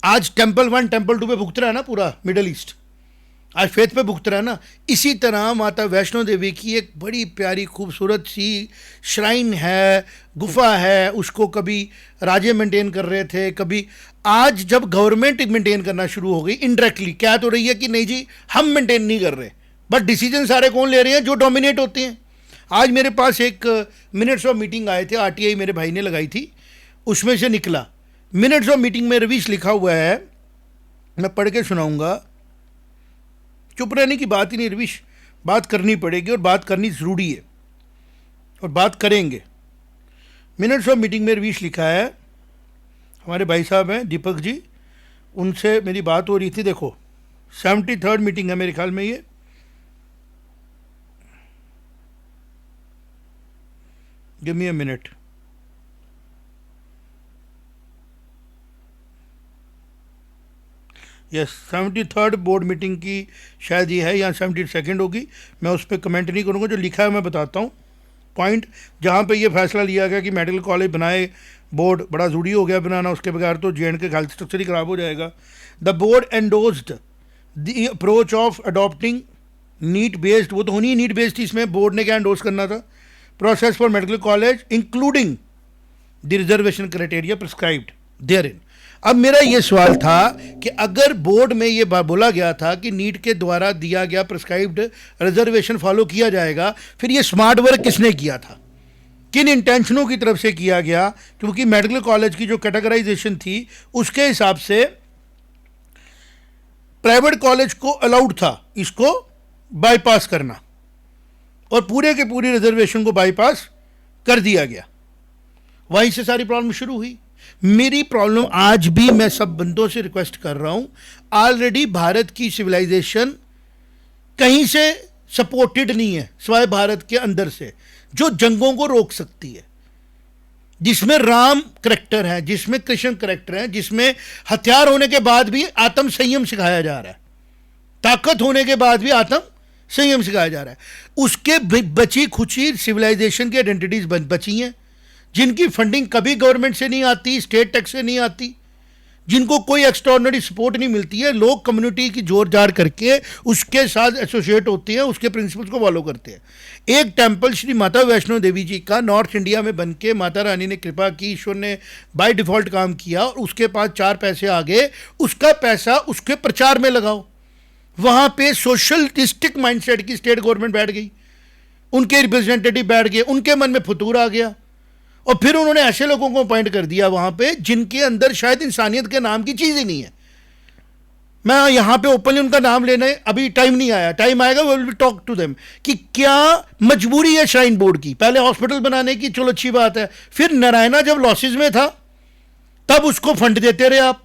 आज टेम्पल 1 टेम्पल 2 पे भुगत रहा है ना पूरा मिडल ईस्ट, आज फेथ पे भुगत रहा है ना। इसी तरह माता वैष्णो देवी की एक बड़ी प्यारी खूबसूरत सी श्राइन है, गुफा है, उसको कभी राजे मेंटेन कर रहे थे, कभी आज जब गवर्नमेंट मेंटेन करना शुरू हो गई, इनडायरेक्टली कह तो रही है कि नहीं जी हम मेंटेन नहीं कर रहे, बट डिसीजन सारे कौन ले रहे हैं? जो डोमिनेट होते हैं। आज मेरे पास एक मिनट्स ऑफ मीटिंग आए थे, आरटीआई मेरे भाई ने लगाई थी, उसमें से निकला मिनट्स ऑफ मीटिंग में रवीश लिखा हुआ है, मैं पढ़ के सुनाऊंगा। चुप रहने की बात ही नहीं रवीश, बात करनी पड़ेगी, और बात करनी ज़रूरी है, और बात करेंगे। मिनट्स ऑफ मीटिंग में रवीश लिखा है, हमारे भाई साहब हैं दीपक जी, उनसे मेरी बात हो रही थी। देखो 73rd मीटिंग है मेरे ख्याल में ये। Give me a minute. Yes, 73rd board meeting की शायद ये है, या 72nd होगी, मैं उस पर कमेंट नहीं करूँगा। जो लिखा है मैं बताता हूँ पॉइंट, जहाँ पे ये फैसला लिया गया कि मेडिकल कॉलेज बनाए, बोर्ड बड़ा ज़रूरी हो गया बनाना, उसके बगैर तो जे.एंड.के हेल्थ स्ट्रक्चर ही ख़राब हो जाएगा। The board endorsed the approach of adopting NEET based, वो तो होनी ही नीट बेस्ड, इसमें बोर्ड ने क्या एंडोज करना था, process for medical college including the reservation criteria prescribed therein. अब मेरा ये सवाल था कि अगर बोर्ड में ये बोला गया था कि नीट के द्वारा दिया गया प्रिस्क्राइब्ड रिजर्वेशन फॉलो किया जाएगा, फिर ये स्मार्ट वर्क किसने किया था, किन इंटेंशनों की तरफ से किया गया? क्योंकि मेडिकल कॉलेज की जो कैटेगराइजेशन थी उसके हिसाब से प्राइवेट कॉलेज को अलाउड था इसको बाईपास करना, और पूरे के पूरी रिजर्वेशन को बाईपास कर दिया गया। वहीं से सारी प्रॉब्लम शुरू हुई। मेरी प्रॉब्लम आज भी मैं सब बंदों से रिक्वेस्ट कर रहा हूं, ऑलरेडी भारत की सिविलाइजेशन कहीं से सपोर्टेड नहीं है सिवाय भारत के अंदर से, जो जंगों को रोक सकती है। जिसमें राम करेक्टर है, जिसमें कृष्ण करेक्टर है, जिसमें हथियार होने के बाद भी आत्म संयम सिखाया जा रहा है, ताकत होने के बाद भी आत्म संयम सिखाया जा रहा है। उसके बची खुची सिविलाइजेशन की आइडेंटिटीज बची हैं, जिनकी फंडिंग कभी गवर्नमेंट से नहीं आती, स्टेट टैक्स से नहीं आती, जिनको कोई एक्स्ट्राऑर्डिनरी सपोर्ट नहीं मिलती है। लोग कम्युनिटी की जोर जार करके उसके साथ एसोसिएट होते हैं, उसके प्रिंसिपल्स को फॉलो करते हैं। एक टेम्पल श्री माता वैष्णो देवी जी का नॉर्थ इंडिया में बन के माता रानी ने कृपा की, ईश्वर ने बाय डिफ़ॉल्ट काम किया और उसके पास 4 पैसे आ गए, उसका पैसा उसके प्रचार में लगाओ। वहाँ पे सोशलिस्टिक माइंडसेट की स्टेट गवर्नमेंट बैठ गई, उनके रिप्रेजेंटेटिव बैठ गए, उनके मन में फतूर आ गया और फिर उन्होंने ऐसे लोगों को अपॉइंट कर दिया वहां पे जिनके अंदर शायद इंसानियत के नाम की चीज ही नहीं है। मैं यहां पे ओपनली उनका नाम लेने अभी टाइम नहीं आया, टाइम आएगा we will talk to them कि क्या मजबूरी है श्राइन बोर्ड की। पहले हॉस्पिटल बनाने की चलो अच्छी बात है, फिर नारायणा जब लॉसेज में था तब उसको फंड देते रहे आप।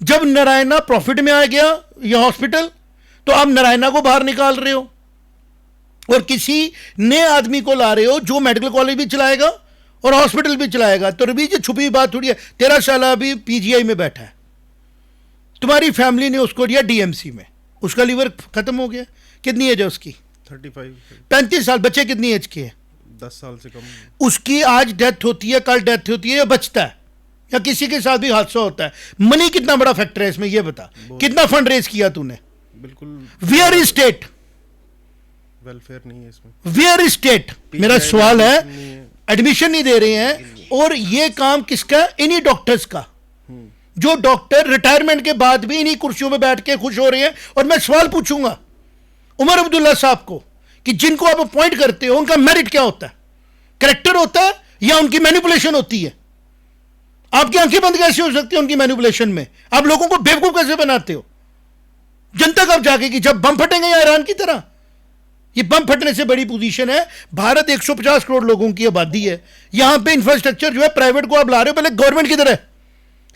जब नारायणा प्रॉफिट में आ गया यह हॉस्पिटल तो आप नारायणा को बाहर निकाल रहे हो और किसी नए आदमी को ला रहे हो जो मेडिकल कॉलेज भी चलाएगा और हॉस्पिटल भी चलाएगा। तो रवि जी छुपी बात थोड़ी है, 13 साल अभी पीजीआई में बैठा है, तुम्हारी फैमिली ने उसको दिया डीएमसी में, उसका लीवर खत्म हो गया। कितनी एज है उसकी? 35 साल। बच्चे कितनी एज के हैं? 10 साल से कम। उसकी आज डेथ होती है, कल डेथ होती है, या बचता है, या किसी के साथ भी हादसा होता है। मनी कितना बड़ा फैक्टर है इसमें, ये बता। कितना फंड रेज किया तूने? बिल्कुल। Where is state? वेलफेयर नहीं है इसमें। Where is state? मेरा सवाल है, एडमिशन नहीं दे रहे हैं और ये काम किसका? इन्हीं डॉक्टर्स का, जो डॉक्टर रिटायरमेंट के बाद भी इन्हीं कुर्सियों में बैठ के खुश हो रहे हैं। और मैं सवाल पूछूंगा उमर अब्दुल्ला साहब को कि जिनको आप अपॉइंट करते हो उनका मेरिट क्या होता है? करेक्टर होता है या उनकी मैनिपुलेशन होती है? आपकी आंखें बंद कैसे हो सकती है उनकी मैनिपुलेशन में? आप लोगों को बेवकूफ कैसे बनाते हो? जनता कब जागेगी? जब बम फटेंगे या ईरान की तरह? ये बम फटने से बड़ी पोजीशन है। भारत 150 करोड़ लोगों की आबादी है, यहां पे इंफ्रास्ट्रक्चर जो है प्राइवेट को आप ला रहे हो। पहले गवर्नमेंट किधर है?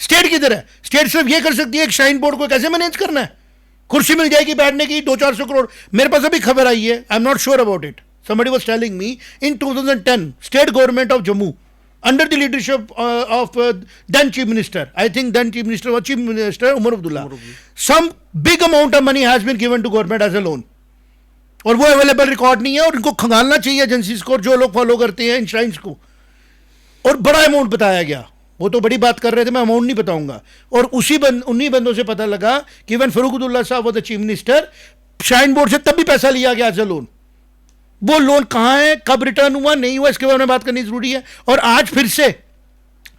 स्टेट किधर है? स्टेट सिर्फ ये कर सकती है एक श्राइन बोर्ड को कैसे मैनेज करना है। कुर्सी मिल जाएगी बैठने की 200-400 करोड़। मेरे पास अभी खबर आई है, I am not sure about it, somebody was telling me in 2010 state government of Jammu under the leadership of then chief minister, I think then chief minister was chief minister Umar Abdullah, some big amount of money has been given to government as a loan और वो available record नहीं है और इनको खंगालना चाहिए agencies को जो लोग फॉलो करते हैं इंश्राइंस को। और बड़ा अमाउंट बताया गया, वो तो बड़ी बात कर रहे थे, मैं अमाउंट नहीं बताऊंगा। और उन्हीं बंदों से पता लगा कि इवन फरूखुद्दुल्ला साहब वो the chief minister, shrine board से तब भी पैसा लिया गया एज अ लोन। वो लोन कहाँ है, कब रिटर्न हुआ, नहीं हुआ, इसके बारे में बात करनी जरूरी है। और आज फिर से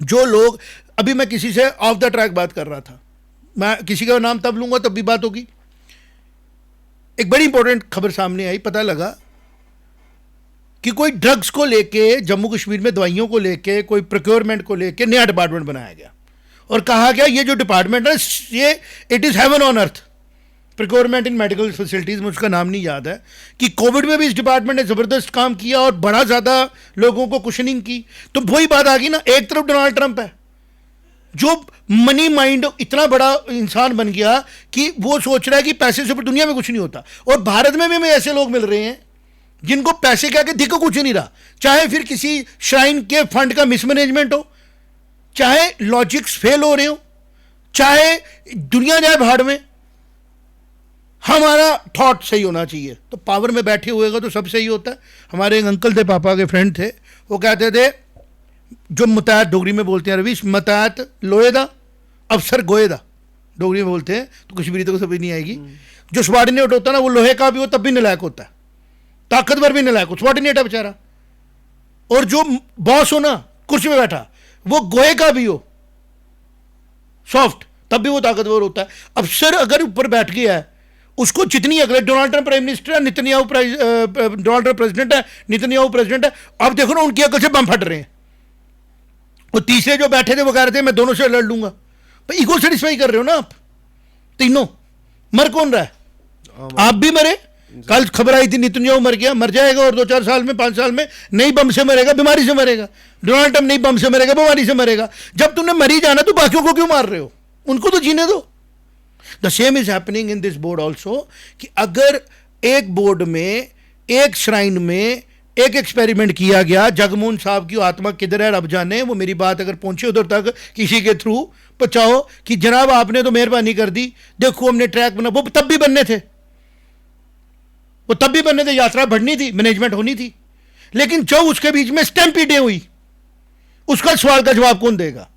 जो लोग, अभी मैं किसी से ऑफ द ट्रैक बात कर रहा था, मैं किसी का नाम तब लूंगा तब भी बात होगी। एक बड़ी इंपॉर्टेंट खबर सामने आई, पता लगा कि कोई ड्रग्स को लेके जम्मू कश्मीर में दवाइयों को लेके कोई प्रोक्योरमेंट को लेके नया डिपार्टमेंट बनाया गया और कहा गया ये जो डिपार्टमेंट है ये it is heaven on earth, procurement in medical facilities, मुझे उसका नाम नहीं याद है, कि कोविड में भी इस डिपार्टमेंट ने जबरदस्त काम किया और बड़ा ज्यादा लोगों को कुशनिंग की। तो वही बात आ गई ना, एक तरफ डोनाल्ड ट्रंप है जो मनी माइंड इतना बड़ा इंसान बन गया कि वो सोच रहा है कि पैसे से ऊपर दुनिया में कुछ नहीं होता, और भारत में भी हमें ऐसे लोग मिल रहे हैं जिनको पैसे क्या के दिक्कत कुछ नहीं रहा, चाहे फिर किसी श्राइन के फंड का मिसमैनेजमेंट हो, चाहे लॉजिक्स फेल हो रहे हो, चाहे दुनिया जाए भाड़ में, हमारा थॉट सही होना चाहिए। तो पावर में बैठे हुएगा तो सब सही होता है। हमारे एक अंकल थे, पापा के फ्रेंड थे, वो कहते थे जो मुतैहत डोगरी में बोलते हैं रवीश, मुतैहत लोहे दा अफसर गोए दा, डोगरी में बोलते हैं तो कश्मीरी तो समझ नहीं आएगी। जो सबॉर्डिनेट होता है ना वो लोहे का भी हो तब भी नालायक होता है, ताकतवर भी नालायक हो, सबॉर्डिनेट है बेचारा। और जो बॉस हो ना कुर्सी में बैठा वो गोए का भी हो सॉफ्ट तब भी वो ताकतवर होता है। अफसर अगर ऊपर बैठ गया है उसको जितनी अगले, डोनाल्ड ट्रंप प्राइम मिनिस्टर है, नेतन्याहू डोनाल्ड ट्रंप प्रेसिडेंट है, नेतन्याहू प्रेसिडेंट है, अब देखो ना उनकी अकल से बम फट रहे हैं। और तीसरे जो बैठे थे वो कह रहे थे मैं दोनों से लड़ लूंगा। तो ईगो सेटिस्फाई कर रहे हो ना आप तीनों। मर कौन रहा है? आप भी मरे, कल खबर आई थी नेतन्याहू मर गया, मर जाएगा और 2-4 साल में 5 साल में नहीं बम से मरेगा, बीमारी से मरेगा। डोनाल्ड ट्रंप नहीं बम से मरेगा, बीमारी से मरेगा। जब तुमने मरी जाना तो बाकियों को क्यों मार रहे हो? उनको तो जीने दो। The same is happening in this board also, कि अगर एक बोर्ड में, एक श्राइन में एक एक्सपेरिमेंट किया गया, जगमोहन साहब की आत्मा किधर है रब जाने, वो मेरी बात अगर पहुंचे उधर तक किसी के थ्रू पहुंचाओ कि जनाब आपने तो मेहरबानी कर दी, देखो हमने ट्रैक बना, वो तब भी बनने थे, वो तब भी बनने थे, यात्रा बढ़नी थी, मैनेजमेंट होनी थी, लेकिन जो उसके बीच में स्टैम्पीडें हुई उसका सवाल का जवाब कौन देगा?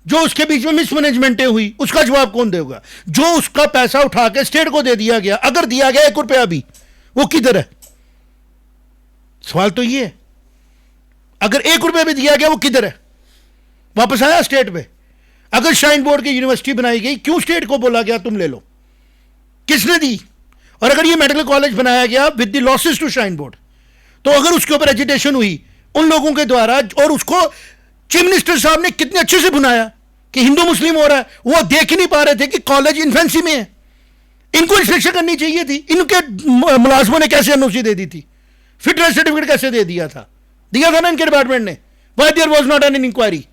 जो उसके बीच में मिसमैनेजमेंटें हुई उसका जवाब कौन देगा? जो उसका पैसा उठा के स्टेट को दे दिया गया, अगर दिया गया 1 रुपया भी, वो किधर है? सवाल तो ये है, अगर 1 रुपया भी दिया गया वो किधर है? वापस आया स्टेट पे? अगर श्राइन बोर्ड की यूनिवर्सिटी बनाई गई, क्यों स्टेट को बोला गया तुम ले लो? किसने दी? और अगर ये मेडिकल कॉलेज बनाया गया with the losses to shrine board, तो अगर उसके ऊपर एजिटेशन हुई उन लोगों के द्वारा, और उसको चीफ मिनिस्टर साहब ने कितने अच्छे से बुनाया कि हिंदू मुस्लिम हो रहा है, वो देख ही नहीं पा रहे थे कि कॉलेज इन्फेंसी में है, इनको इंस्पेक्शन करनी चाहिए थी, इनके मुलाजमों ने कैसे एनओसी दे दी थी, फिटनेस सर्टिफिकेट कैसे दे दिया था ना इनके डिपार्टमेंट ने? Why there was not an inquiry?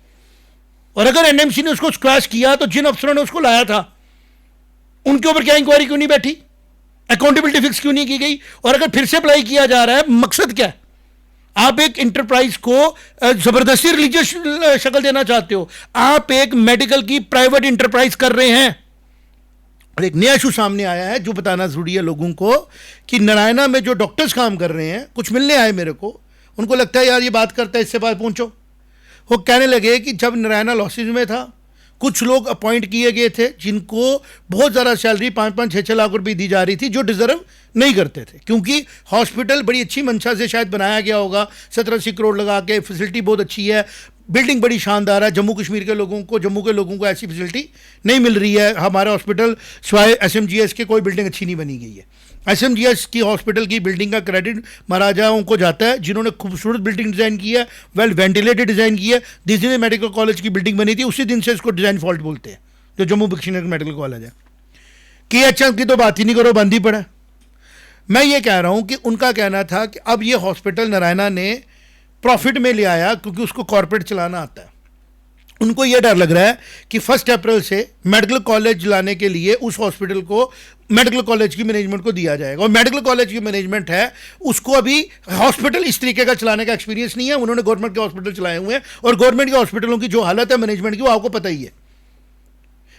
और अगर एनएमसी ने उसको स्क्रैच किया तो जिन अफसरों ने उसको लाया था उनके ऊपर क्या इंक्वायरी क्यों नहीं बैठी? अकाउंटेबिलिटी फिक्स क्यों नहीं की गई? और अगर फिर से अप्लाई किया जा रहा है, मकसद क्या है? आप एक इंटरप्राइज को जबरदस्ती रिलीजियस शक्ल देना चाहते हो, आप एक मेडिकल की प्राइवेट इंटरप्राइज कर रहे हैं। और एक नया इशू सामने आया है जो बताना जरूरी है लोगों को कि नारायणा में जो डॉक्टर्स काम कर रहे हैं, कुछ मिलने आए मेरे को, उनको लगता है यार ये बात करता है, इससे बात पहुंचो। वो कहने लगे कि जब नारायणा लॉसेज में था, कुछ लोग अपॉइंट किए गए थे जिनको बहुत ज़्यादा सैलरी 5-5, 6-6 लाख रुपए दी जा रही थी, जो डिजर्व नहीं करते थे, क्योंकि हॉस्पिटल बड़ी अच्छी मंशा से शायद बनाया गया होगा, 17-80 करोड़ लगा के, फैसिलिटी बहुत अच्छी है, बिल्डिंग बड़ी शानदार है। जम्मू कश्मीर के लोगों को, जम्मू के लोगों को ऐसी फैसिलिटी नहीं मिल रही है। हमारा हॉस्पिटल स्वाय SMGS के कोई बिल्डिंग अच्छी नहीं बनी गई है। SMGS की हॉस्पिटल की बिल्डिंग का क्रेडिट महाराजाओं को जाता है जिन्होंने खूबसूरत बिल्डिंग डिज़ाइन की है, वेल वेंटिलेटेड डिज़ाइन की है। जिस दिन मेडिकल कॉलेज की बिल्डिंग बनी थी उसी दिन से इसको डिज़ाइन फॉल्ट बोलते हैं, जो जम्मू कश्मीर मेडिकल कॉलेज है। KHM की तो बात ही नहीं करो, बंद ही पड़ा। मैं ये कह रहा हूँ कि उनका कहना था कि अब ये हॉस्पिटल नारायणा ने प्रॉफिट में ले आया क्योंकि उसको कॉर्पोरेट चलाना आता है। उनको ये डर लग रहा है कि 1 अप्रैल से मेडिकल कॉलेज लाने के लिए उस हॉस्पिटल को मेडिकल कॉलेज की मैनेजमेंट को दिया जाएगा, और मेडिकल कॉलेज की मैनेजमेंट है उसको अभी हॉस्पिटल इस तरीके का चलाने का एक्सपीरियंस नहीं है। उन्होंने गवर्नमेंट के हॉस्पिटल चलाए हुए हैं, और गवर्नमेंट के हॉस्पिटलों की जो हालत है मैनेजमेंट की, वो आपको पता ही है।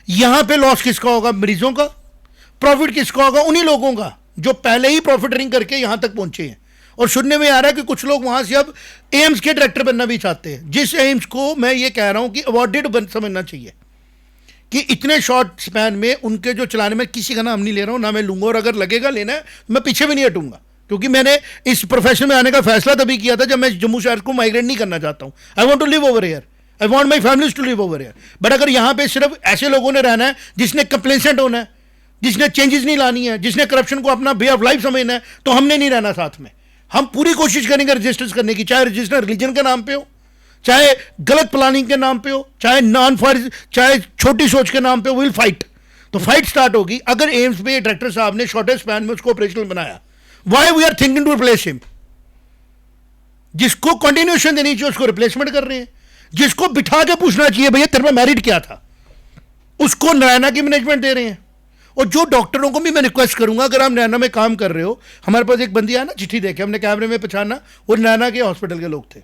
यहां पे लॉस किसका होगा? मरीजों का। प्रॉफिट किसका होगा? उन्हीं लोगों का जो पहले ही प्रॉफिटरिंग करके यहां तक पहुंचे हैं। और सुनने में आ रहा है कि कुछ लोग वहां से अब एम्स के डायरेक्टर बनना भी चाहते हैं, जिस एम्स को मैं ये कह रहा हूं कि अवॉर्डेड समझना चाहिए कि इतने शॉर्ट स्पैन में उनके जो चलाने में, किसी का नाम नहीं ले रहा हूं, ना मैं लूंगा, और अगर लगेगा लेना है तो मैं पीछे भी नहीं हटूंगा, क्योंकि मैंने इस प्रोफेशन में आने का फैसला तभी किया था जब मैं जम्मू शहर को माइग्रेट नहीं करना चाहता हूं। I want to live over here, I want my families to live over here. But अगर यहां पर सिर्फ ऐसे लोगों ने रहना है जिसने कंप्लेसेंट होना है, जिसने चेंजेस नहीं लानी है, जिसने करप्शन को अपना वे ऑफ लाइफ समझना है, तो हमने नहीं रहना साथ में। हम पूरी कोशिश करेंगे रजिस्टर्स करने की, चाहे रजिस्टर रिलीजन के नाम पे हो, चाहे गलत प्लानिंग के नाम पे हो, चाहे छोटी सोच के नाम पे, विल फाइट। तो फाइट स्टार्ट होगी। अगर एम्स पे डायरेक्टर साहब ने शॉर्टेस्ट स्पैन में उसको ऑपरेशनल बनाया, why we are thinking to replace him? जिसको कंटिन्यूएशन देनी चाहिए उसको रिप्लेसमेंट कर रहे हैं। जिसको बिठा के पूछना चाहिए भैया तेरे में मेरिट क्या था, उसको नारायणा की मैनेजमेंट दे रहे हैं। और जो डॉक्टरों को भी मैं रिक्वेस्ट करूंगा, अगर आप नैना में काम कर रहे हो, हमारे पास एक बंदी आया ना, चिट्ठी देखे हमने कैमरे में पहचाना, वो नैना के हॉस्पिटल के लोग थे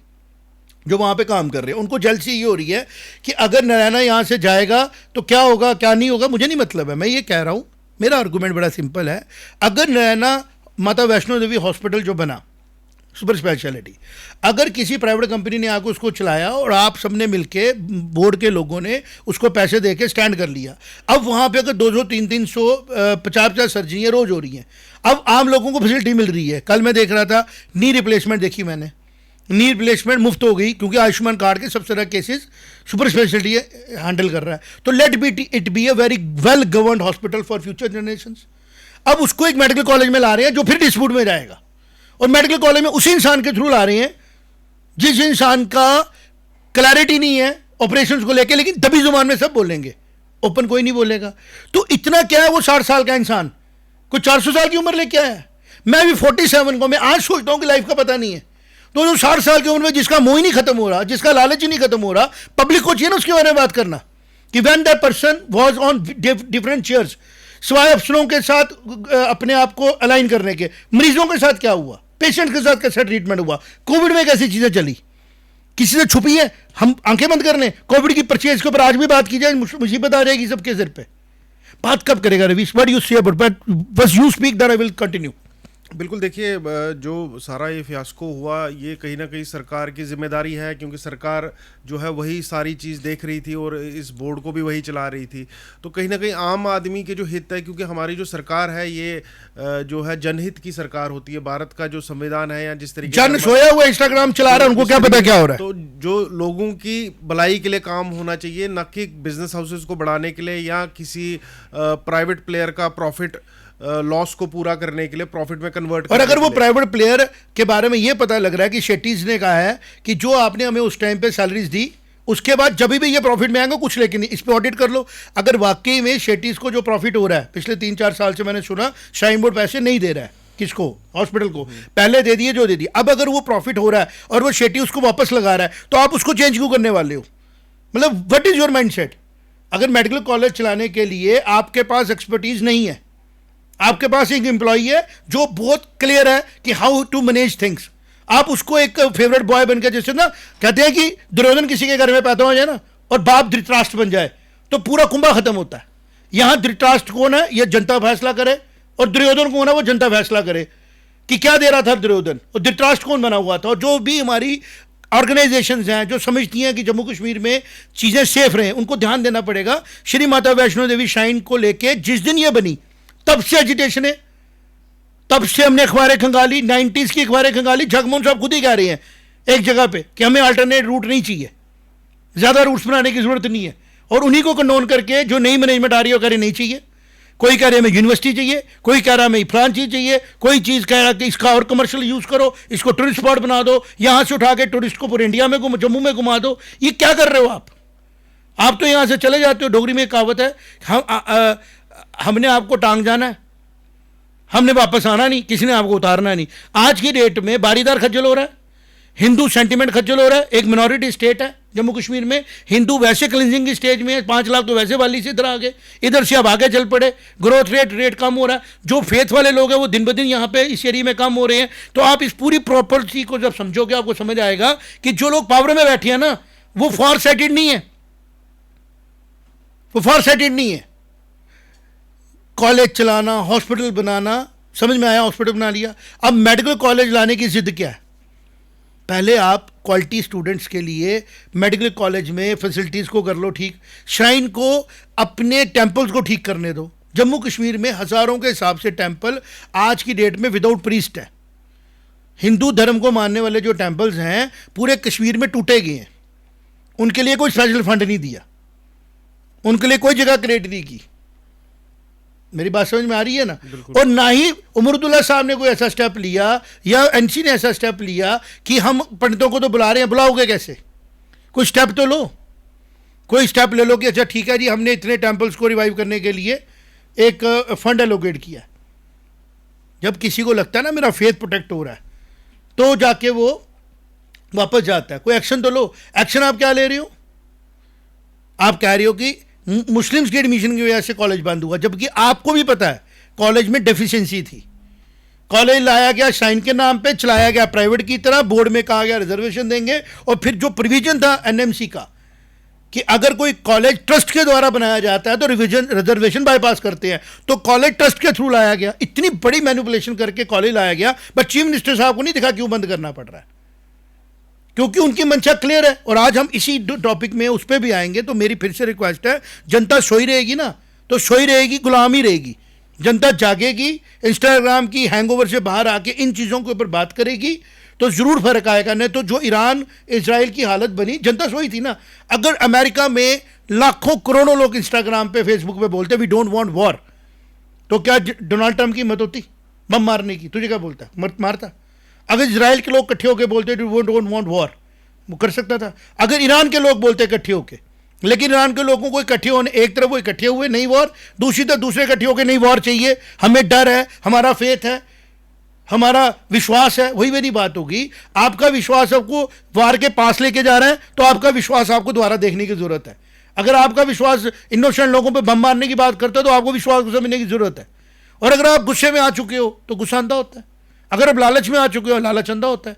जो वहां पे काम कर रहे हैं। उनको जल्द से ये हो रही है कि अगर नारायणा यहां से जाएगा तो क्या होगा क्या नहीं होगा, मुझे नहीं मतलब है। मैं ये कह रहा हूं, मेरा आर्गूमेंट बड़ा सिंपल है। अगर नारायणा माता वैष्णो देवी हॉस्पिटल जो बना सुपर स्पेशलिटी, अगर किसी प्राइवेट कंपनी ने आकर उसको चलाया और आप सबने मिलके, बोर्ड के लोगों ने उसको पैसे देके स्टैंड कर लिया, अब वहाँ पे अगर 200, 300, 50 सर्जरियाँ रोज हो रही हैं, अब आम लोगों को फैसिलिटी मिल रही है। कल मैं देख रहा था नी रिप्लेसमेंट, देखी मैंने, नी रिप्लेसमेंट मुफ्त हो गई क्योंकि आयुष्मान कार्ड के सबसे ज़्यादा केसेस सुपर स्पेशलिटी हैंडल कर रहा है। तो let be it be a very well governed hospital for future generations. अब उसको एक मेडिकल कॉलेज में ला रहे हैं जो फिर डिस्प्यूट में जाएगा, और मेडिकल कॉलेज में उसी इंसान के थ्रू ला रहे हैं जिस इंसान का क्लैरिटी नहीं है ऑपरेशंस को लेके, लेकिन दबी जुबान में सब बोलेंगे, ओपन कोई नहीं बोलेगा। तो इतना क्या है, वो 60 साल का इंसान कोई 400 साल की उम्र लेके आया है। मैं भी 47 को, मैं आज सोचता हूं कि लाइफ का पता नहीं है। तो जो 60 साल की उम्र में जिसका मोह ही नहीं खत्म हो रहा, जिसका लालच ही नहीं खत्म हो रहा, पब्लिक को चाहिए ना उसके बारे में बात करना कि when that person was on different chairs, सिवाय अफसरों के साथ अपने आप को अलाइन करने के, मरीजों के साथ क्या हुआ, पेशेंट के साथ कैसा ट्रीटमेंट हुआ, कोविड में कैसी चीजें चली, किसी से छुपी है? हम आंखें बंद कर लें? कोविड की परचेज के ऊपर आज भी बात की जाए, मुसीबत आ जाएगी सबके सिर पे। बात कब करेगा Ravish? What you say about, but बस you speak that I will continue. बिल्कुल, देखिए जो सारा ये फियास्को हुआ ये कहीं ना कहीं सरकार की जिम्मेदारी है, क्योंकि सरकार जो है वही सारी चीज़ देख रही थी और इस बोर्ड को भी वही चला रही थी। तो कहीं ना कहीं आम आदमी के जो हित है, क्योंकि हमारी जो सरकार है ये जो है जनहित की सरकार होती है। भारत का जो संविधान है या जिस तरीके जन सोया हुआ इंस्टाग्राम चला रहा है, उनको क्या पता क्या हो रहा है। तो जो लोगों की भलाई के लिए काम होना चाहिए, न कि बिजनेस हाउसेस को बढ़ाने के लिए या किसी प्राइवेट प्लेयर का प्रॉफिट लॉस को पूरा करने के लिए प्रॉफिट में कन्वर्ट। और अगर वो प्राइवेट प्लेयर के बारे में ये पता लग रहा है कि शेट्टीज ने कहा है कि जो आपने हमें उस टाइम पे सैलरीज दी, उसके बाद जब भी ये प्रॉफिट में आएंगे कुछ लेके नहीं, इस पे ऑडिट कर लो। अगर वाकई में शेट्टीज को जो प्रॉफिट हो रहा है, पिछले 3-4 साल से मैंने सुना श्राइन बोर्ड पैसे नहीं दे रहा है किसको, हॉस्पिटल को, पहले दे दिए जो दे दिए। अब अगर वो प्रॉफिट हो रहा है और वो शेट्टी उसको वापस लगा रहा है, तो आप उसको चेंज क्यों करने वाले हो? मतलब व्हाट इज योर माइंडसेट? अगर मेडिकल कॉलेज चलाने के लिए आपके पास एक्सपर्टीज नहीं है, आपके पास एक एम्प्लॉई है जो बहुत क्लियर है कि हाउ टू मैनेज थिंग्स, आप उसको एक फेवरेट बॉय बनकर, जैसे ना कहते हैं कि दुर्योधन किसी के घर में पैदा हो जाए ना और बाप धृतराष्ट्र बन जाए तो पूरा कुंभा खत्म होता है। यहां धृतराष्ट्र कौन है यह जनता फैसला करे, और दुर्योधन कौन है वो जनता फैसला करे कि क्या दे रहा था दुर्योधन, और धृतराष्ट्र कौन बना हुआ था। और जो भी हमारी ऑर्गेनाइजेशंस हैं जो समझती हैं कि जम्मू कश्मीर में चीज़ें सेफ रहें, उनको ध्यान देना पड़ेगा। श्री माता वैष्णो देवी श्राइन को लेके जिस दिन ये बनी तब से एजिटेशन है, तब से हमने अखबारें खंगाली, 90s की अखबारें खंगाली। जगमोहन साहब खुद ही कह रहे हैं एक जगह पे कि हमें अल्टरनेट रूट नहीं चाहिए, ज़्यादा रूट्स बनाने की ज़रूरत नहीं है। और उन्हीं को कंडोन करके जो नई मैनेजमेंट आ रही है वो कह रही नहीं चाहिए। कोई कह रहे हमें यूनिवर्सिटी चाहिए, कोई कह रहा हमें फलान चीज़ चाहिए, कोई चीज़ कह रहा कि इसका और कमर्शियल यूज़ करो, इसको टूरिस्ट स्पॉट बना दो, यहाँ से उठा के टूरिस्ट को पूरे इंडिया में जम्मू में घुमा दो। ये क्या कर रहे हो आप तो यहाँ से चले जाते हो। डोगरी में एक कहावत है, हमने आपको टांग जाना है, हमने वापस आना नहीं, किसी ने आपको उतारना नहीं। आज की डेट में बारीदार खज्जल हो रहा है, हिंदू सेंटिमेंट खज्जल हो रहा है। एक मिनॉरिटी स्टेट है जम्मू कश्मीर में, हिंदू वैसे क्लिनजिंग की स्टेज में है, 5 लाख तो वैसे वाली से इधर आ गए, इधर से अब आगे चल पड़े, ग्रोथ रेट कम हो रहा है। जो फेथ वाले लोग हैं वो दिन ब दिन यहाँ पे इस एरिया में कम हो रहे हैं। तो आप इस पूरी प्रॉपर्टी को जब समझोगे आपको समझ आएगा कि जो लोग पावर में बैठे हैं ना वो फॉर साइटेड नहीं है, वो फॉर साइटेड नहीं है। कॉलेज चलाना, हॉस्पिटल बनाना, समझ में आया, हॉस्पिटल बना लिया। अब मेडिकल कॉलेज लाने की जिद क्या है? पहले आप क्वालिटी स्टूडेंट्स के लिए मेडिकल कॉलेज में फैसिलिटीज़ को कर लो ठीक, श्राइन को, अपने टेम्पल्स को ठीक करने दो। जम्मू कश्मीर में हज़ारों के हिसाब से टेम्पल आज की डेट में विदाउट प्रीस्ट है। हिंदू धर्म को मानने वाले जो टेम्पल्स हैं पूरे कश्मीर में टूटे गए हैं, उनके लिए कोई स्पेशल फंड नहीं दिया, उनके लिए कोई जगह क्रिएट नहीं की। मेरी बात समझ में आ रही है ना? और ना ही उमरुद्दुल्ला साहब ने कोई ऐसा स्टेप लिया या एनसी ने ऐसा स्टेप लिया कि हम पंडितों को तो बुला रहे हैं, बुलाओगे कैसे? कोई स्टेप तो लो, कोई स्टेप ले लो कि अच्छा ठीक है जी हमने इतने टेम्पल्स को रिवाइव करने के लिए एक फंड एलोकेट किया। जब किसी को लगता है ना मेरा फेथ प्रोटेक्ट हो रहा है तो जाके वो वापस जाता है। कोई एक्शन तो लो। एक्शन आप क्या ले रहे हो? आप कह रहे हो कि मुस्लिम्स के एडमिशन की वजह से कॉलेज बंद हुआ, जबकि आपको भी पता है कॉलेज में डेफिशिएंसी थी। कॉलेज लाया गया श्राइन के नाम पे, चलाया गया प्राइवेट की तरह, बोर्ड में कहा गया रिजर्वेशन देंगे, और फिर जो प्रोविजन था एनएमसी का कि अगर कोई कॉलेज ट्रस्ट के द्वारा बनाया जाता है तो रिजर्वेशन बाईपास करते हैं, तो कॉलेज ट्रस्ट के थ्रू लाया गया। इतनी बड़ी मैनिपुलेशन करके कॉलेज लाया गया, बट चीफ मिनिस्टर साहब को नहीं दिखा क्यों बंद करना पड़ रहा है, क्योंकि उनकी मंशा क्लियर है। और आज हम इसी टॉपिक में उस पर भी आएंगे। तो मेरी फिर से रिक्वेस्ट है, जनता सोई रहेगी ना तो सोई रहेगी, गुलाम ही रहेगी। जनता जागेगी, इंस्टाग्राम की हैंगओवर से बाहर आके इन चीज़ों के ऊपर बात करेगी तो ज़रूर फर्क आएगा। नहीं तो जो ईरान इजराइल की हालत बनी, जनता सोई थी ना। अगर अमेरिका में लाखों करोड़ों लोग इंस्टाग्राम पे फेसबुक पे बोलते वी डोंट वांट वॉर, तो क्या डोनाल्ड ट्रंप की हिम्मत होती बम मारने की? तुझे क्या बोलता, मत मारता? अगर इजराइल के लोग इकट्ठे होकर बोलते वी डोंट वांट वॉर, वो कर सकता था। अगर ईरान के लोग बोलते इकट्ठे होकर, लेकिन ईरान के लोगों को इकट्ठे होने, एक तरफ वो इकट्ठे हुए नहीं वॉर, दूसरी तरफ दूसरे इकट्ठे होकर नहीं वॉर चाहिए, हमें डर है, हमारा फेथ है, हमारा विश्वास है। वही मेरी बात होगी, आपका विश्वास आपको वार के पास लेके जा रहा है तो आपका विश्वास आपको दोबारा देखने की जरूरत है। अगर आपका विश्वास इनोसेंट लोगों पे बम मारने की बात करता है तो आपको विश्वास को समझने की जरूरत है। और अगर आप गुस्से में आ चुके हो तो गुस्सा आंदा होता है। अगर आप लालच में आ चुके हो, लालच अंधा होता है।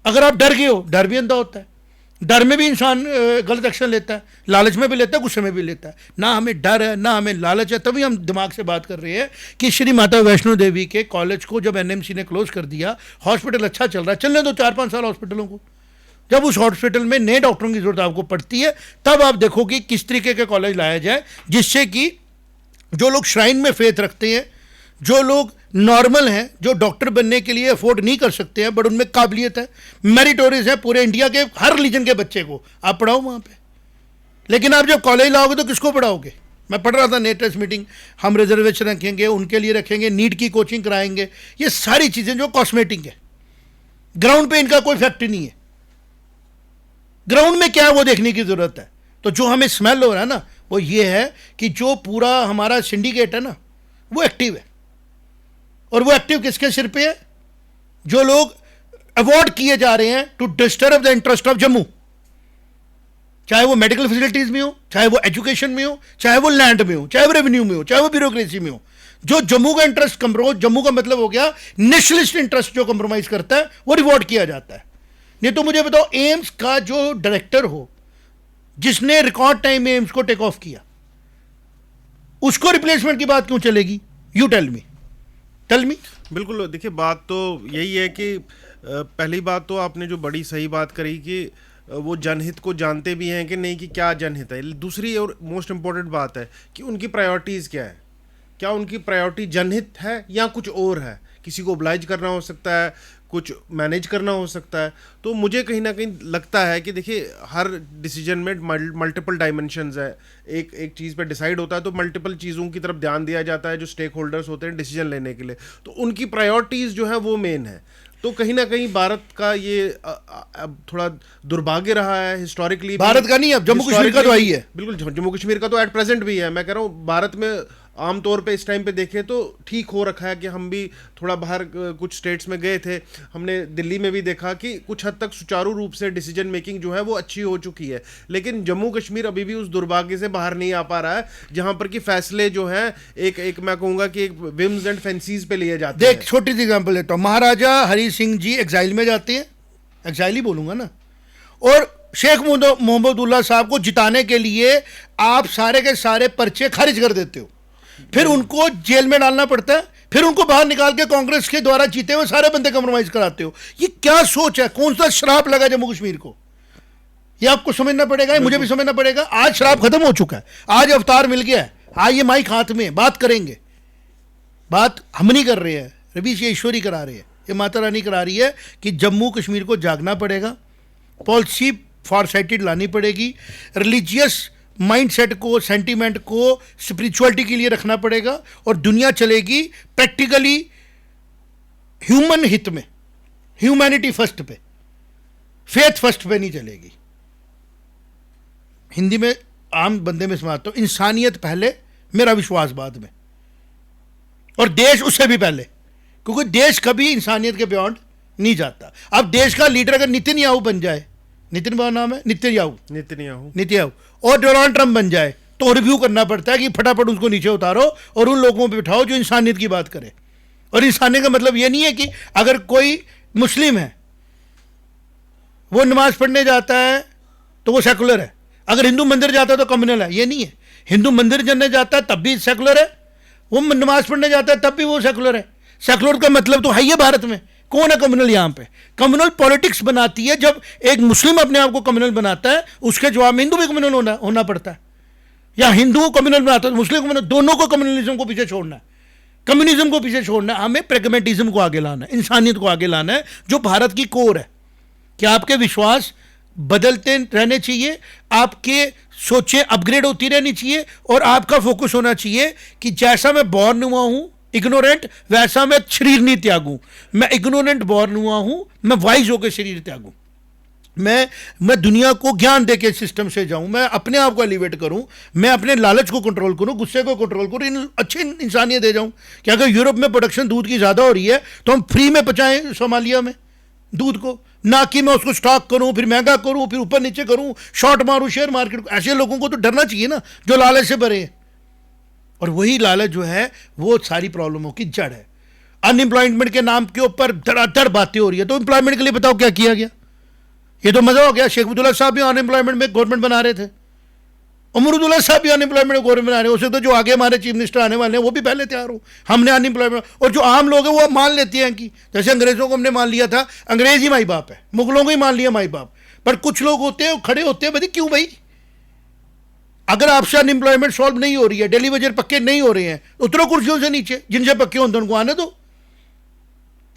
अगर आप डर गए हो, डर भी अंधा होता है। डर में भी इंसान गलत एक्शन लेता है, लालच में भी लेता है, गुस्से में भी लेता है। ना हमें डर है, ना हमें लालच है। तभी हम दिमाग से बात कर रहे हैं कि श्री माता वैष्णो देवी के कॉलेज को जब एनएमसी ने क्लोज कर दिया, हॉस्पिटल अच्छा चल रहा है, चलने दो 4-5 साल हॉस्पिटलों को। जब उस हॉस्पिटल में नए डॉक्टरों की जरूरत आपको पड़ती है, तब आप देखो कि किस तरीके के कॉलेज लाया जाए, जिससे कि जो लोग श्राइन में फेथ रखते हैं, जो लोग नॉर्मल हैं, जो डॉक्टर बनने के लिए अफोर्ड नहीं कर सकते हैं बट उनमें काबिलियत है, मेरिटोरियस है, पूरे इंडिया के हर रिलीजन के बच्चे को आप पढ़ाओ वहाँ पे। लेकिन आप जब कॉलेज लाओगे तो किसको पढ़ाओगे? मैं पढ़ रहा था लेटेस्ट मीटिंग, हम रिजर्वेशन रखेंगे, उनके लिए रखेंगे, नीट की कोचिंग कराएंगे, ये सारी चीज़ें जो कॉस्मेटिक है, ग्राउंड पे इनका कोई फैक्ट नहीं है। ग्राउंड में क्या है वो देखने की ज़रूरत है। तो जो हमें स्मेल हो रहा है ना, वो ये है कि जो पूरा हमारा सिंडिकेट है ना, वो एक्टिव है। और वो एक्टिव किसके सिर पे है? जो लोग अवॉर्ड किए जा रहे हैं to disturb the interest of Jammu, चाहे वो मेडिकल फैसिलिटीज में हो, चाहे वो एजुकेशन में हो, चाहे वो लैंड में हो, चाहे वो रेवेन्यू में हो, चाहे वो ब्यूरोक्रेसी में हो। जो जम्मू का इंटरेस्ट कम्प्रोमाइज, जम्मू का मतलब हो गया नेशनलिस्ट इंटरेस्ट, जो कम्प्रोमाइज करता है वो रिवॉर्ड किया जाता है। नहीं तो मुझे बताओ, एम्स का जो डायरेक्टर हो, जिसने रिकॉर्ड टाइम में एम्स को टेक ऑफ किया, उसको रिप्लेसमेंट की बात क्यों चलेगी? You tell me. बिल्कुल, देखिए बात तो यही है कि पहली बात तो आपने जो बड़ी सही बात करी कि वो जनहित को जानते भी हैं कि नहीं, कि क्या जनहित है। दूसरी और मोस्ट इम्पोर्टेंट बात है कि उनकी प्रायोरिटीज़ क्या है। क्या उनकी प्रायोरिटी जनहित है या कुछ और है? किसी को ओब्लाइज करना हो सकता है, कुछ मैनेज करना हो सकता है। तो मुझे कहीं ना कहीं लगता है कि देखिए हर डिसीजन में मल्टीपल डायमेंशंस है। एक चीज़ पे डिसाइड होता है तो मल्टीपल चीज़ों की तरफ ध्यान दिया जाता है जो स्टेक होल्डर्स होते हैं डिसीजन लेने के लिए। तो उनकी प्रायोरिटीज़ जो है वो मेन है। तो कहीं ना कहीं भारत का ये अब थोड़ा दुर्भाग्य रहा है हिस्टोरिकली। भारत का नहीं, अब जम्मू कश्मीर का तो आई है। बिल्कुल, जम्मू कश्मीर का तो एट प्रेजेंट भी है। मैं कह रहा हूँ भारत में आमतौर पे इस टाइम पे देखें तो ठीक हो रखा है कि हम भी थोड़ा बाहर कुछ स्टेट्स में गए थे, हमने दिल्ली में भी देखा कि कुछ हद तक सुचारू रूप से डिसीजन मेकिंग जो है वो अच्छी हो चुकी है। लेकिन जम्मू कश्मीर अभी भी उस दुर्भाग्य से बाहर नहीं आ पा रहा है जहां पर कि फैसले जो हैं एक मैं कहूँगा कि एक विम्स एंड फैंसीज पे लिए जाते हैं। देख, छोटी सी एग्जाम्पल लेता हूँ। महाराजा हरी सिंह जी एग्जाइल में जाते हैं, एग्जाइल ही बोलूँगा ना, और शेख मोहम्मदुल्लाह साहब को जिताने के लिए आप सारे के सारे पर्चे खारिज कर देते हो, फिर उनको जेल में डालना पड़ता है, फिर उनको बाहर निकाल के कांग्रेस के द्वारा जीते हुए सारे बंदे कंप्रोमाइज कराते हो। ये क्या सोच है? कौन सा श्राप लगा जम्मू कश्मीर को? ये आपको समझना पड़ेगा, मुझे भी समझना पड़ेगा। आज श्राप खत्म हो चुका है, आज अवतार मिल गया है। आज ये माइक हाथ में, बात करेंगे। बात हम नहीं कर रहे हैं रवीश, ये ईश्वरी करा रहे हैं, ये माता रानी करा रही है कि जम्मू कश्मीर को जागना पड़ेगा, पॉलिसी फॉरसाइटेड लानी पड़ेगी, रिलीजियस माइंडसेट को, सेंटीमेंट को स्पिरिचुअलिटी के लिए रखना पड़ेगा, और दुनिया चलेगी प्रैक्टिकली ह्यूमन हित में, ह्यूमैनिटी फर्स्ट पे, फेथ फर्स्ट पे नहीं चलेगी। हिंदी में आम बंदे में समझता हूं, इंसानियत पहले, मेरा विश्वास बाद में, और देश उससे भी पहले, क्योंकि देश कभी इंसानियत के बियॉन्ड नहीं जाता। अब देश का लीडर अगर नितिनयाहू बन जाए, नितिन बाबू नाम है, नितिनयाहू, और डोनाल्ड ट्रंप बन जाए, तो रिव्यू करना पड़ता है कि फटाफट उसको नीचे उतारो और उन लोगों पे बिठाओ जो इंसानियत की बात करे। और इंसानियत का मतलब ये नहीं है कि अगर कोई मुस्लिम है वो नमाज पढ़ने जाता है तो वो सेकुलर है, अगर हिंदू मंदिर जाता है तो कम्युनल है, ये नहीं है। हिंदू मंदिर जाने जाता है तब भी सेकुलर है, वो नमाज पढ़ने जाता है तब भी वो सेकुलर है। सेकुलर का मतलब तो है ही भारत में। कौन है कम्युनल? यहाँ पे कम्युनल पॉलिटिक्स बनाती है। जब एक मुस्लिम अपने आप को कम्युनल बनाता है, उसके जवाब में हिंदू भी कम्युनल होना पड़ता है, या हिंदू कम्युनल बनाता है, मुस्लिम कम्युनल, दोनों को कम्युनलिज्म को पीछे छोड़ना है, कम्युनिज्म को पीछे छोड़ना है। हमें प्रेगमेटिज्म को आगे लाना है, इंसानियत को आगे लाना है, जो भारत की कोर है। कि आपके विश्वास बदलते रहने चाहिए, आपके सोचें अपग्रेड होती रहनी चाहिए, और आपका फोकस होना चाहिए कि जैसा मैं बॉर्न हुआ हूं इग्नोरेंट, वैसा मैं शरीर नहीं त्यागूं। मैं इग्नोरेंट बॉर्न हुआ हूं, मैं वाइज होकर शरीर त्यागूं। मैं दुनिया को ज्ञान दे के सिस्टम से जाऊं, मैं अपने आप को एलिवेट करूं, मैं अपने लालच को कंट्रोल करूं, गुस्से को कंट्रोल करूं, अच्छी इंसानियत दे जाऊं। कि अगर यूरोप में प्रोडक्शन दूध की ज़्यादा हो रही है तो हम फ्री में पहुंचाएं सोमालिया में दूध को, ना कि मैं उसको स्टॉक करूं, फिर महंगा करूं, फिर ऊपर नीचे करूं, शॉर्ट मारूं शेयर मार्केट को। ऐसे लोगों को तो डरना चाहिए ना, जो लालच से भरे हैं। और वही लालच जो है वो सारी प्रॉब्लमों की जड़ है। अनएम्प्लॉयमेंट के नाम के ऊपर धड़ाधड़ बातें हो रही है। तो एम्प्लॉयमेंट के लिए बताओ क्या किया गया? ये तो मजा हो गया। शेख अब्दुल्ला साहब भी अनएम्प्लॉयमेंट में गवर्नमेंट बना रहे थे, उमर अब्दुल्ला साहब भी अनएम्प्लॉयमेंट में गवर्नमेंट बना रहे हैं। उसे तो जो आगे हमारे चीफ मिनिस्टर आने वाले हैं वो भी पहले तैयार हो, हमने अनएम्प्लॉयमेंट। और जो आम लोग हैं वो मान लेते हैं कि जैसे अंग्रेजों को हमने मान लिया था, अंग्रेज ही माई बाप है, मुगलों को ही मान लिया माई बाप। पर कुछ लोग होते हैं खड़े होते हैं, भाई क्यों भाई, अगर आपसे अनएम्प्लॉयमेंट सॉल्व नहीं हो रही है, डेली वेजर पक्के नहीं हो रहे हैं, उतरो कुर्सियों से नीचे, जिनसे पक्के होते उनको आने दो।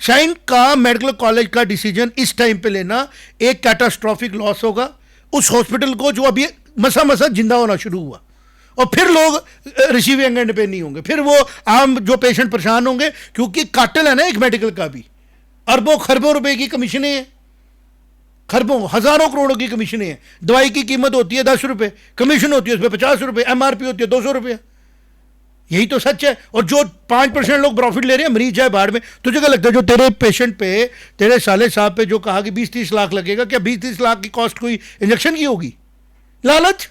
शाइन का मेडिकल कॉलेज का डिसीजन इस टाइम पे लेना एक कैटास्ट्रॉफिक लॉस होगा उस हॉस्पिटल को जो अभी मसा मसा जिंदा होना शुरू हुआ। और फिर लोग रिसीविंग एंड पे नहीं होंगे, फिर वो आम जो पेशेंट परेशान होंगे, क्योंकि काटल है ना एक मेडिकल का भी, अरबों खरबों रुपए की कमीशनें हैं, खरबों हजारों करोड़ों की कमीशनें हैं। दवाई की कीमत होती है 10 रुपए, कमीशन होती है उस पर 50 रुपए, MRP होती है 200 रुपये। यही तो सच है। और जो 5% लोग प्रॉफिट ले रहे हैं, मरीज जाए बाहर में। तुझे क्या लगता है जो तेरे पेशेंट पे, तेरे साले साहब पे जो कहा कि 20-30 लाख लगेगा, क्या 20-30 लाख की कॉस्ट कोई इंजेक्शन की होगी? लालच,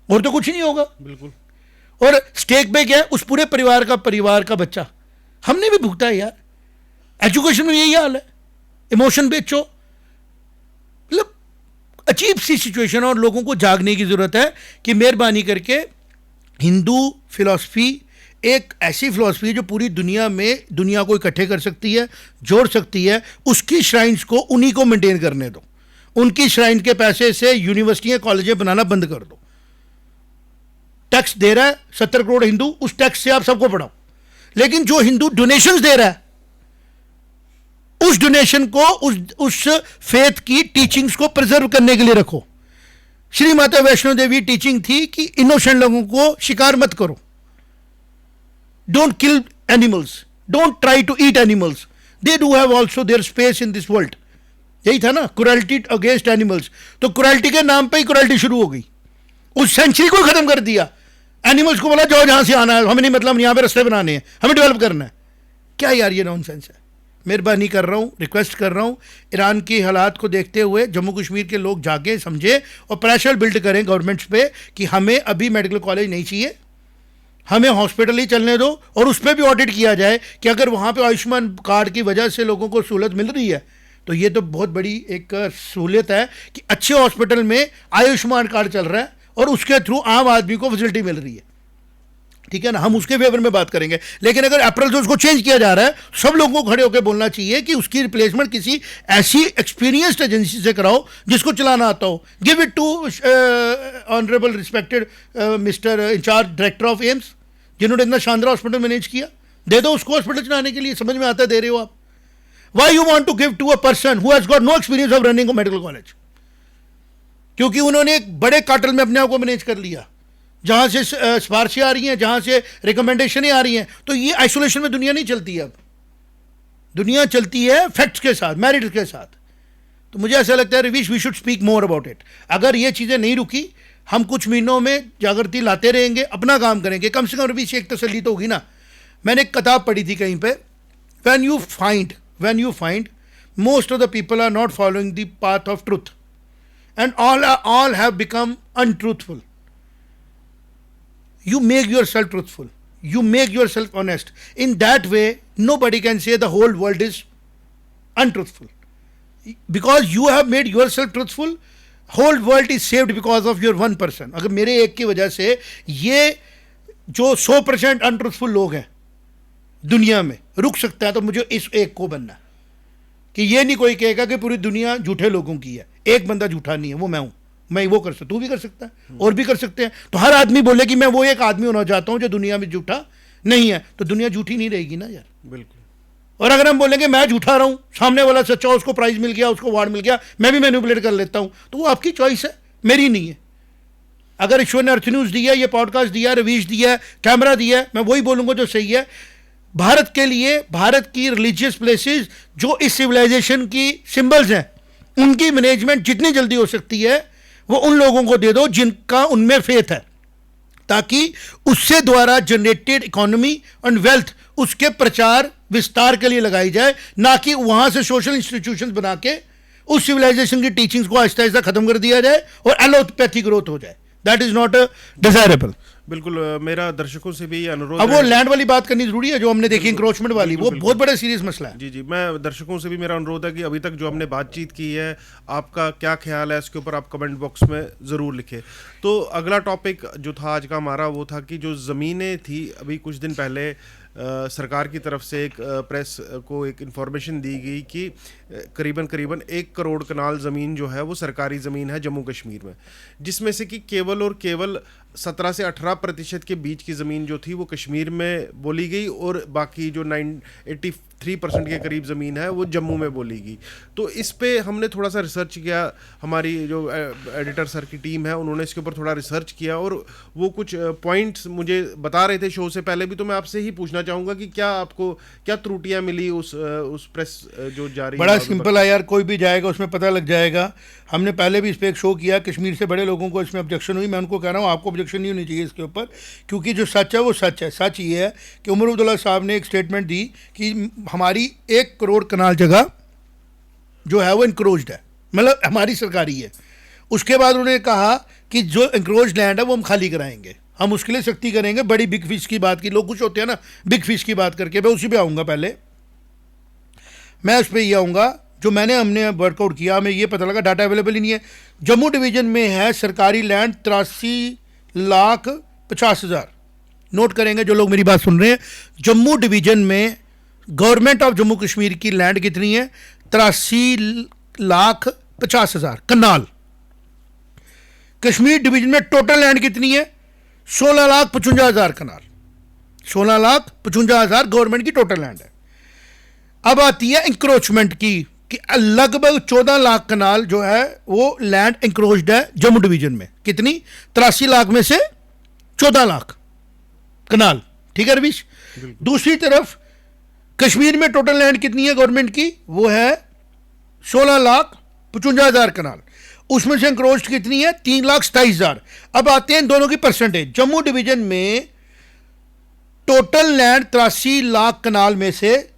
और तो कुछ नहीं होगा। बिल्कुल। और स्टेक पे क्या है? उस पूरे परिवार का बच्चा हमने भी भुगता है यार। एजुकेशन में यही हाल है, इमोशन बेचो, मतलब अजीब सी सिचुएशन। और लोगों को जागने की जरूरत है कि मेहरबानी करके हिंदू फिलॉसफी एक ऐसी फिलॉसफी है जो पूरी दुनिया में दुनिया को इकट्ठे कर सकती है, जोड़ सकती है। उसकी श्राइन्स को उन्हीं को मेंटेन करने दो। उनकी श्राइन के पैसे से यूनिवर्सिटियां कॉलेजें बनाना बंद कर दो। टैक्स दे रहा है 70 करोड़ हिंदू, उस टैक्स से आप सबको पढ़ाओ। लेकिन जो हिंदू डोनेशंस दे रहा है, उस डोनेशन को उस फेथ की टीचिंग्स को प्रिजर्व करने के लिए रखो। श्री माता वैष्णो देवी टीचिंग थी कि इनोसेंट लोगों को शिकार मत करो, don't kill animals, don't try to eat animals, they do have also their space in this world. यही था ना, क्रुएल्टी अगेंस्ट एनिमल्स। तो क्रुएल्टी के नाम पे ही क्रुएल्टी शुरू हो गई। उस सेंचुरी को खत्म कर दिया। एनिमल्स को बोला जाओ जहां से आना है, हमें नहीं मतलब यहां पे रास्ते बनाने हैं, हमें डेवलप करना है। क्या यार ये नॉनसेंस है। मेहरबानी कर रहा हूं, रिक्वेस्ट कर रहा हूं, ईरान की हालात को देखते हुए जम्मू कश्मीर के लोग जागे, समझे और प्रेशर बिल्ड करें गवर्नमेंट्स पे कि हमें अभी मेडिकल कॉलेज नहीं चाहिए, हमें हॉस्पिटल ही चलने दो। और उस पर भी ऑडिट किया जाए कि अगर वहाँ पे आयुष्मान कार्ड की वजह से लोगों को सहूलत मिल रही है, तो ये तो बहुत बड़ी एक सहूलियत है कि अच्छे हॉस्पिटल में आयुष्मान कार्ड चल रहा है और उसके थ्रू आम आदमी को फैसिलिटी मिल रही है। ठीक है ना, हम उसके फेवर में बात करेंगे। लेकिन अगर अप्रैल से उसको चेंज किया जा रहा है, सब लोगों को खड़े होकर बोलना चाहिए कि उसकी रिप्लेसमेंट किसी ऐसी एक्सपीरियंस्ड एजेंसी से कराओ जिसको चलाना आता हो। Give it to honourable respected mister incharge director of AIIMS, जिन्होंने इतना शानदार हॉस्पिटल मैनेज किया। दे दो उसको हॉस्पिटल चलाने के लिए। समझ में आता है, दे रहे हो आप। Why you want to give to a person who has got no experience of running a medical college? क्योंकि उन्होंने एक बड़े कार्टल में अपने आप को मैनेज कर लिया, जहां से सिफारिशें आ रही हैं, जहां से रिकमेंडेशनें आ रही हैं। तो ये आइसोलेशन में दुनिया नहीं चलती है। अब दुनिया चलती है फैक्ट्स के साथ, मेरिट के साथ। तो मुझे ऐसा लगता है we should speak more about it. अगर ये चीज़ें नहीं रुकी, हम कुछ महीनों में जागृति लाते रहेंगे, अपना काम करेंगे। कम से कम रवीश एक तसल्ली तो होगी ना। मैंने एक किताब पढ़ी थी कहीं पे, when you find most of the people are not following the path of truth and all have become untruthful. You make yourself truthful, you make yourself honest. In that way nobody can say the whole world is untruthful, because you have made yourself truthful. whole world is saved because of your one person. अगर मेरे एक की वजह से ये जो 100% अनट्रूथफुल लोग हैं दुनिया में रुक सकता है, तो मुझे इस एक को बनना कि ये नहीं कोई कहेगा कि पूरी दुनिया झूठे लोगों की है। एक बंदा झूठा नहीं है, वो मैं हूं। मैं वो कर सकता, तू भी कर सकता है, और भी कर सकते हैं। तो हर आदमी बोले कि मैं वो एक आदमी होना चाहता हूं जो दुनिया में झूठा नहीं है, तो दुनिया झूठी नहीं रहेगी ना यार। बिल्कुल। और अगर हम बोलेंगे मैं झूठा रहा हूं, सामने वाला सच्चा, उसको प्राइज मिल गया, उसको अवार्ड मिल गया, मैं भी मैनिपुलेट कर लेता हूं, तो वो आपकी चॉइस है, मेरी नहीं है। अगर ईश्वर ने अर्थ न्यूज़ दिया, ये पॉडकास्ट दिया, रवीश दिया, कैमरा दिया, मैं वही बोलूंगा जो सही है। भारत के लिए, भारत की रिलीजियस प्लेसेस जो इस सिविलाइजेशन की सिंबल्स हैं, उनकी मैनेजमेंट जितनी जल्दी हो सकती है वो उन लोगों को दे दो जिनका उनमें फेथ है, ताकि उससे द्वारा जनरेटेड इकोनॉमी एंड वेल्थ उसके प्रचार विस्तार के लिए लगाई जाए, ना कि वहां से सोशल इंस्टीट्यूशंस बना के उस सिविलाइजेशन की टीचिंग्स को आहिस्ता आहिस्ता खत्म कर दिया जाए और एलोपैथी ग्रोथ हो जाए। That is not desirable. बिल्कुल मेरा दर्शकों से भी ये अनुरोध अब वो है। लैंड वाली बात करनी जरूरी है जो हमने देखी इंक्रोचमेंट वाली, वो बहुत बड़ा सीरियस मसला है। जी जी, मैं दर्शकों से भी मेरा अनुरोध है कि अभी तक जो हमने बातचीत की है, आपका क्या ख्याल है इसके ऊपर आप कमेंट बॉक्स में ज़रूर लिखें। तो अगला टॉपिक जो था आज का हमारा वो था कि जो ज़मीनें थी, अभी कुछ दिन पहले सरकार की तरफ से एक प्रेस को एक इन्फॉर्मेशन दी गई कि करीबन करीबन 1 करोड़ कनाल ज़मीन जो है वो सरकारी ज़मीन है जम्मू कश्मीर में, जिसमें से कि केवल और केवल 17 से 18% के बीच की ज़मीन जो थी वो कश्मीर में बोली गई और बाकी जो 83% के करीब ज़मीन है वो जम्मू में बोली गई। तो इस पे हमने थोड़ा सा रिसर्च किया, हमारी जो एडिटर सर की टीम है उन्होंने इसके ऊपर थोड़ा रिसर्च किया और वो कुछ पॉइंट्स मुझे बता रहे थे शो से पहले भी। तो मैं आपसे ही पूछना चाहूँगा कि क्या आपको क्या त्रुटियाँ मिली उस प्रेस जो जारी। बड़ा सिंपल है यार, कोई भी जाएगा उसमें पता लग जाएगा। हमने पहले भी इस पर एक शो किया, कश्मीर से बड़े लोगों को इसमें ऑब्जेक्शन हुई। मैं उनको कह रहा हूँ आपको ऑब्जेक्शन नहीं होनी चाहिए इसके ऊपर, क्योंकि जो सच है वो सच है। सच ये है कि उमर अब्दुल्ला साहब ने एक स्टेटमेंट दी कि हमारी 1 करोड़ कनाल जगह जो है वो इंक्रोच्ड है, मतलब हमारी सरकारी है। उसके बाद उन्होंने कहा कि जो इंक्रोच्ड लैंड है वो हम खाली कराएंगे, हम उसके लिए सख्ती करेंगे। बड़ी बिग फिश की बात की, लोग कुछ होते हैं ना बिग फिश की बात करके, मैं उसी पे आऊँगा। पहले मैं उस पर ये आऊँगा जो हमने वर्कआउट किया, हमें ये पता लगा डाटा अवेलेबल ही नहीं है। जम्मू डिवीज़न में है सरकारी लैंड 83,50,000। नोट करेंगे जो लोग मेरी बात सुन रहे हैं, जम्मू डिवीज़न में गवर्नमेंट ऑफ जम्मू कश्मीर की लैंड कितनी है? 83,50,000 कनाल। कश्मीर डिवीज़न में टोटल लैंड कितनी है? 16,55,000 कनाल। 16,55,000 गवर्नमेंट की टोटल लैंड है। अब आती है इंक्रोचमेंट की, कि लगभग 14 लाख कनाल जो है वो लैंड इंक्रोच्ड है जम्मू डिवीजन में। कितनी? 83 लाख में से 14 लाख कनाल। ठीक है रवीश? दूसरी तरफ कश्मीर में टोटल लैंड कितनी है गवर्नमेंट की? वो है 16,55,000 कनाल। उसमें से इंक्रोच्ड कितनी है? 3,27,000। अब आते हैं इन दोनों की परसेंटेज। जम्मू डिवीजन में टोटल लैंड 83 लाख कनाल में से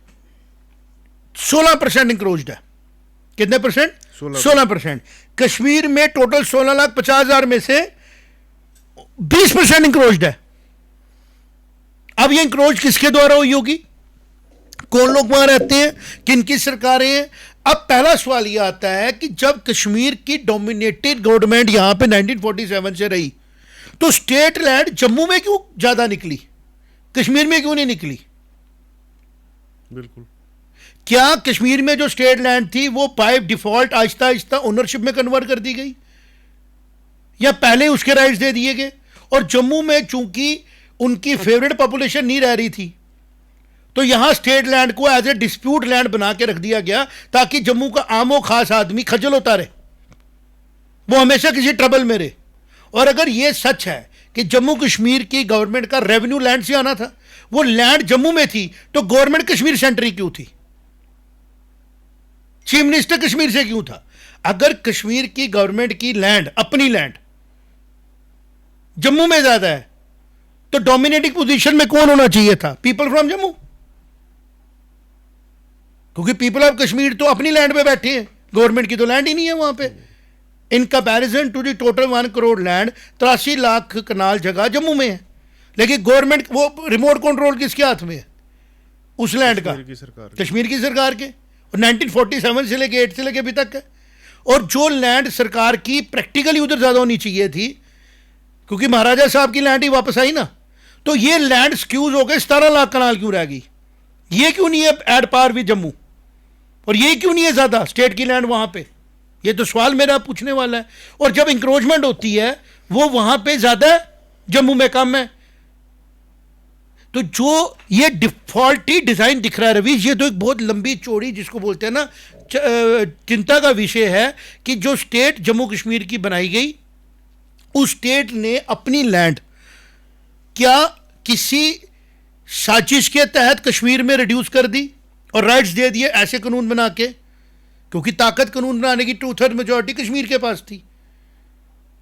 16% इंक्रोच्ड है। कितने परसेंट? 16%। कश्मीर में टोटल 16,50,000 में से 20% इंक्रोच्ड है। अब ये इंक्रोच किसके द्वारा हुई होगी? कौन लोग वहां रहते हैं? किनकी सरकारें हैं? अब पहला सवाल यह आता है कि जब कश्मीर की डोमिनेटेड गवर्नमेंट यहां पे 1947 से रही, तो स्टेट लैंड जम्मू में क्यों ज्यादा निकली, कश्मीर में क्यों नहीं निकली? बिल्कुल। क्या कश्मीर में जो स्टेट लैंड थी वो by default Aahista Aahista ownership में कन्वर्ट कर दी गई, या पहले उसके राइट्स दे दिए गए? और जम्मू में चूंकि उनकी फेवरेट पॉपुलेशन नहीं रह रही थी, तो यहां स्टेट लैंड को एज ए डिस्प्यूट लैंड बना के रख दिया गया, ताकि जम्मू का आमो खास आदमी खज्जल होता रहे, वो हमेशा किसी ट्रबल में रहे। और अगर यह सच है कि जम्मू कश्मीर की गवर्नमेंट का रेवेन्यू लैंड से आना था, वो लैंड जम्मू में थी, तो गवर्नमेंट कश्मीर सेंटर ही क्यों थी? चीफ मिनिस्टर कश्मीर से क्यों था? अगर कश्मीर की गवर्नमेंट की लैंड, अपनी लैंड जम्मू में ज्यादा है, तो डोमिनेटिंग पोजीशन में कौन होना चाहिए था? पीपल फ्रॉम जम्मू, क्योंकि पीपल ऑफ कश्मीर तो अपनी लैंड पे बैठे हैं, गवर्नमेंट की तो लैंड ही नहीं है वहां पे। In comparison to the total 1 crore land 83 lakh kanal जगह जम्मू में है, लेकिन गवर्नमेंट वो रिमोट कंट्रोल किसके हाथ में है उस लैंड का? कश्मीर की सरकार के। और 1947 से लेके 8 से लेके अभी तक है। और जो लैंड सरकार की प्रैक्टिकली उधर ज्यादा होनी चाहिए थी, क्योंकि महाराजा साहब की लैंड ही वापस आई ना, तो ये लैंड स्क्यूज हो गए 17 लाख कनाल क्यों रह गई? ये क्यों नहीं है एट पार विद जम्मू? और ये क्यों नहीं है ज्यादा स्टेट की लैंड वहां पे? ये तो सवाल मेरा पूछने वाला है। और जब इंक्रोचमेंट होती है वो वहां पे ज्यादा है, जम्मू में कम है। तो जो ये डिफॉल्टी डिजाइन दिख रहा है रवीश, ये तो एक बहुत लंबी चौड़ी जिसको बोलते हैं ना चिंता का विषय है कि जो स्टेट जम्मू कश्मीर की बनाई गई, उस स्टेट ने अपनी लैंड क्या किसी साजिश के तहत कश्मीर में रिड्यूस कर दी और राइट्स दे दिए ऐसे कानून बना के? क्योंकि ताकत कानून बनाने की 2/3 मेजॉरिटी कश्मीर के पास थी।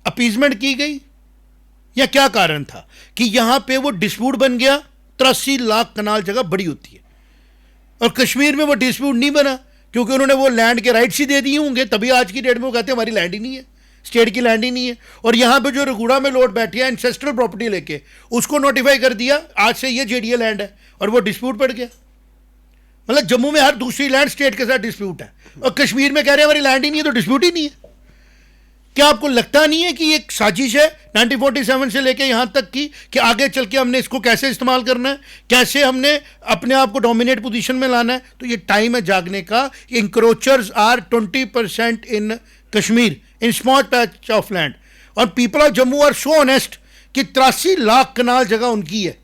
अपीजमेंट की गई, या क्या कारण था कि यहां पे वो डिस्प्यूट बन गया? 83 लाख कनाल जगह बड़ी होती है, और कश्मीर में वो डिस्प्यूट नहीं बना, क्योंकि उन्होंने वो लैंड के राइट्स ही दे दिए होंगे, तभी आज की डेट में वो कहते हैं हमारी लैंड ही नहीं है। स्टेट की लैंड ही नहीं है। और यहाँ पे जो रघुड़ा में लोग बैठे हैं एंसेस्ट्रल प्रॉपर्टी लेके, उसको नोटिफाई कर दिया आज से ये जेडीए लैंड है, और वो डिस्प्यूट पड़ गया। मतलब जम्मू में हर दूसरी लैंड स्टेट के साथ डिस्प्यूट है, और कश्मीर में कह रहे हैं हमारी लैंड ही नहीं है, तो डिस्प्यूट ही नहीं है। क्या आपको लगता नहीं है कि ये एक साजिश है 1947 से लेके यहाँ तक की, कि आगे चल के हमने इसको कैसे इस्तेमाल करना है, कैसे हमने अपने आप को डोमिनेट पोजीशन में लाना है? तो ये टाइम है जागने का। Encroachers are 20% in Kashmir in small patch of land, और people of Jammu are so honest कि 83 लाख कनाल जगह उनकी है,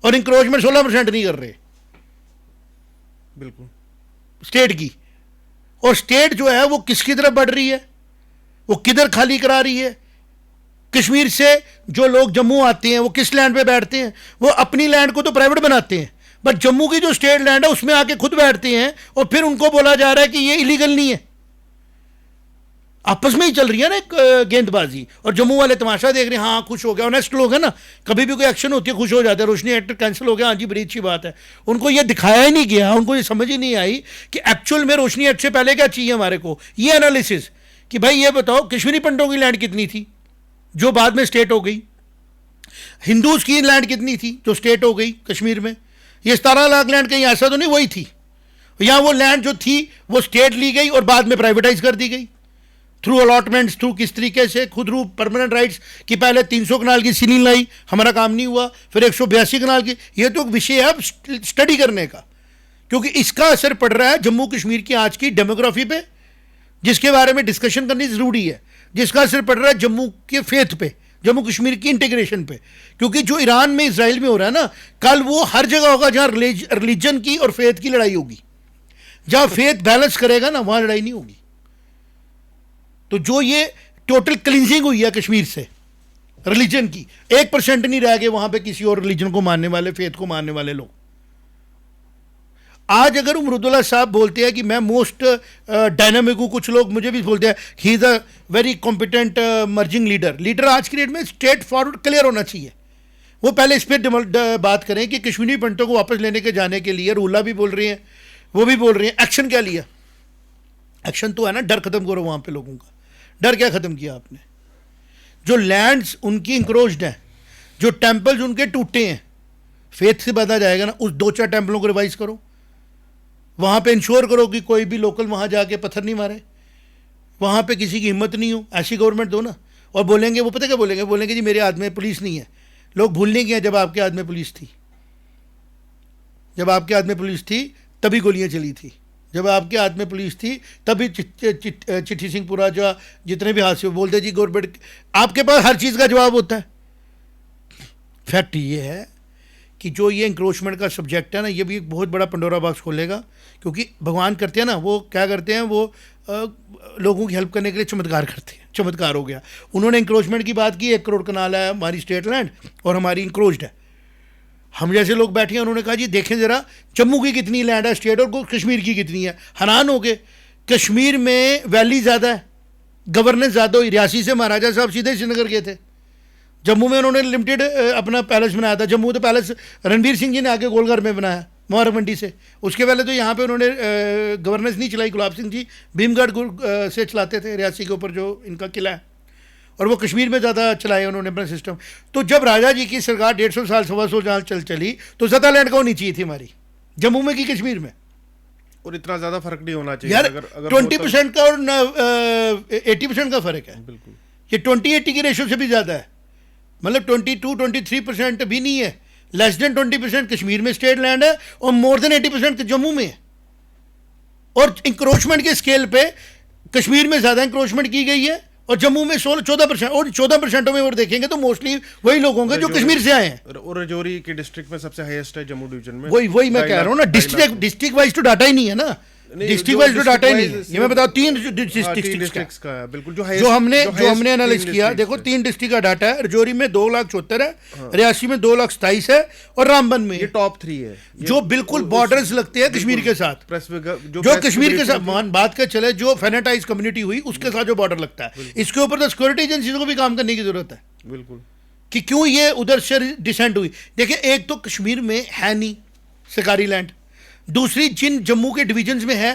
और इंक्रोचमेंट 16% नहीं कर रहे बिल्कुल स्टेट की। और स्टेट जो है वो किसकी तरफ बढ़ रही है, वो किधर खाली करा रही है? कश्मीर से जो लोग जम्मू आते हैं वो किस लैंड पे बैठते हैं? वो अपनी लैंड को तो प्राइवेट बनाते हैं, बट जम्मू की जो स्टेट लैंड है उसमें आके खुद बैठते हैं, और फिर उनको बोला जा रहा है कि ये इलीगल नहीं है। आपस में ही चल रही है ना एक गेंदबाजी, और जम्मू वाले तमाशा देख रहे हैं। हाँ, खुश हो गया, ऑनेस्ट लोग हैं ना, कभी भी कोई एक्शन होती है खुश हो जाते हैं। रोशनी एक्ट कैंसिल हो गया, हाँ जी बड़ी अच्छी बात है। उनको ये दिखाया ही नहीं गया, उनको ये समझ ही नहीं आई कि एक्चुअल में रोशनी एक्ट से पहले क्या चाहिए हमारे को। ये एनालिसिस कि भाई ये बताओ कश्मीरी पंडितों की लैंड कितनी थी जो बाद में स्टेट हो गई, हिंदूज की लैंड कितनी थी जो स्टेट हो गई कश्मीर में। ये 17 लाख लैंड कहीं ऐसा तो नहीं वही थी, या वो लैंड जो थी वो स्टेट ली गई और बाद में प्राइवेटाइज कर दी गई थ्रू अलॉटमेंट्स, थ्रू किस तरीके से, खुद थ्रू परमानेंट राइट्स कि पहले 300 कनाल की सीलिंग लाई, हमारा काम नहीं हुआ, फिर 182 कनाल की। ये तो एक विषय है स्टडी करने का, क्योंकि इसका असर पड़ रहा है जम्मू कश्मीर की आज की डेमोग्राफी पे, जिसके बारे में डिस्कशन करनी जरूरी है। जिसका असर पड़ रहा है जम्मू के फेथ पे, जम्मू कश्मीर की इंटीग्रेशन पे। क्योंकि जो ईरान में इसराइल में हो रहा है ना, कल वो हर जगह होगा जहां रिलीजन की और फेथ की लड़ाई होगी। जहां फेथ बैलेंस करेगा ना वहां लड़ाई नहीं होगी। तो जो ये टोटल क्लिंजिंग हुई है कश्मीर से रिलीजन की, 1% नहीं रह गए वहां पे किसी और रिलीजन को मानने वाले, फेथ को मानने वाले लोग। आज अगर उमरुद्दौला साहब बोलते हैं कि मैं मोस्ट डायनामिक हूँ, कुछ लोग मुझे भी बोलते हैं he is a very competent merging leader आज की डेट में स्ट्रेट फॉरवर्ड क्लियर होना चाहिए। वो पहले इस पर बात करें कि कश्मीरी पंडितों को वापस लेने के जाने के लिए रूला भी बोल रही हैं, वो भी बोल रही हैं, एक्शन क्या लिया? एक्शन तो है ना, डर खत्म करो वहाँ पे लोगों का। डर क्या खत्म किया आपने? जो लैंड्स उनकी इंक्रोच्ड हैं, जो टेम्पल्स उनके टूटे हैं, फेथ से बता जाएगा ना, उस 2-4 टेम्पलों को रिवाइज करो। वहाँ पे इंश्योर करो कि कोई भी लोकल वहाँ जाके पत्थर नहीं मारे, वहाँ पे किसी की हिम्मत नहीं हो। ऐसी गवर्नमेंट दो ना। और बोलेंगे, वो पता क्या बोलेंगे? बोलेंगे जी मेरे हाथ में पुलिस नहीं है। लोग भूलने गए जब आपके हाथ में पुलिस थी, जब आपके हाथ में पुलिस थी तभी गोलियाँ चली थी, जब आपके हाथ में पुलिस थी तभी चिट्ठी सिंहपुरा जो जितने भी हादसे बोलते जी गवर्नमेंट, आपके पास हर चीज़ का जवाब होता है। फैक्ट ये है कि जो ये इंक्रोचमेंट का सब्जेक्ट है ना, ये भी एक बहुत बड़ा पंडोरा बॉक्स खोलेगा। क्योंकि भगवान करते हैं ना, वो क्या करते हैं, वो लोगों की हेल्प करने के लिए चमत्कार करते हैं। चमत्कार हो गया। उन्होंने इंक्रोचमेंट की बात की, 1 करोड़ कनाल है हमारी स्टेट लैंड और हमारी इंक्रोच्ड है। हम जैसे लोग बैठे हैं, उन्होंने कहा जी देखें ज़रा जम्मू की कितनी लैंड है स्टेट और कश्मीर की कितनी है। हैरान हो गए। कश्मीर में वैली ज़्यादा है, गवर्नेंस ज़्यादा हुई। रियासी से महाराजा साहब सीधे श्रीनगर गए थे। जम्मू में उन्होंने लिमिटेड अपना पैलेस बनाया था। जम्मू तो पैलेस रणवीर सिंह जी ने आके गोलघर में बनाया, मुबारक मंडी से। उसके पहले तो यहाँ पे उन्होंने गवर्नेंस नहीं चलाई। गुलाब सिंह जी भीमगढ़ से चलाते थे, रियासी के ऊपर जो इनका किला है, और वो कश्मीर में ज़्यादा चलाए उन्होंने अपना सिस्टम। तो जब राजा जी की सरकार 150 साल 125 साल चली, तो ज़्यादा लैंड का होनी चाहिए थी हमारी, जम्मू में कि कश्मीर में। और इतना ज़्यादा फर्क नहीं होना चाहिए यार, अगर 20% का और 80% का फ़र्क है। बिल्कुल, ये 20-80 की रेशो से भी ज़्यादा है। मतलब 22-23% भी नहीं है। लेस देन 20% कश्मीर में स्टेट लैंड है और मोर देन 80% जम्मू में है। और इंक्रोचमेंट के स्केल पे कश्मीर में ज़्यादा इंक्रोचमेंट की गई है और जम्मू में 14%। और 14% में और देखेंगे तो मोस्टली वही लोग होंगे जो कश्मीर से आए हैं। और राजौरी के डिस्ट्रिक्ट में सबसे हाईएस्ट है जम्मू डिवीजन में। वही मैं कह रहा हूँ ना, डिस्ट्रिक्ट वाइज तो डाटा ही नहीं है ना। डिस्ट्रिक्ट वाइज तो डाटा ही नहीं है। ये मैं बताऊँ 3 डिस्ट्रिक्ट्स का है। बिल्कुल, जो हमने एनालिस किया। देखो 3 डिस्ट्रिक्ट का डाटा है। राजौरी में 2,74,000 है, रियासी में 2,27,000 है और रामबन में ये टॉप 3 है, जो बिल्कुल बॉर्डर्स लगते हैं कश्मीर के साथ। जो कश्मीर के साथ बात कर चले, जो फेनेटाइज कम्युनिटी हुई उसके साथ जो बॉर्डर लगता है, इसके ऊपर तो सिक्योरिटी एजेंसीज को भी काम करने की जरूरत है। बिल्कुल, कि क्यों ये उधर से डिसेंट हुई। देखिए, एक तो कश्मीर में है नहीं सरकारी लैंड, दूसरी जिन जम्मू के डिविजन्स में है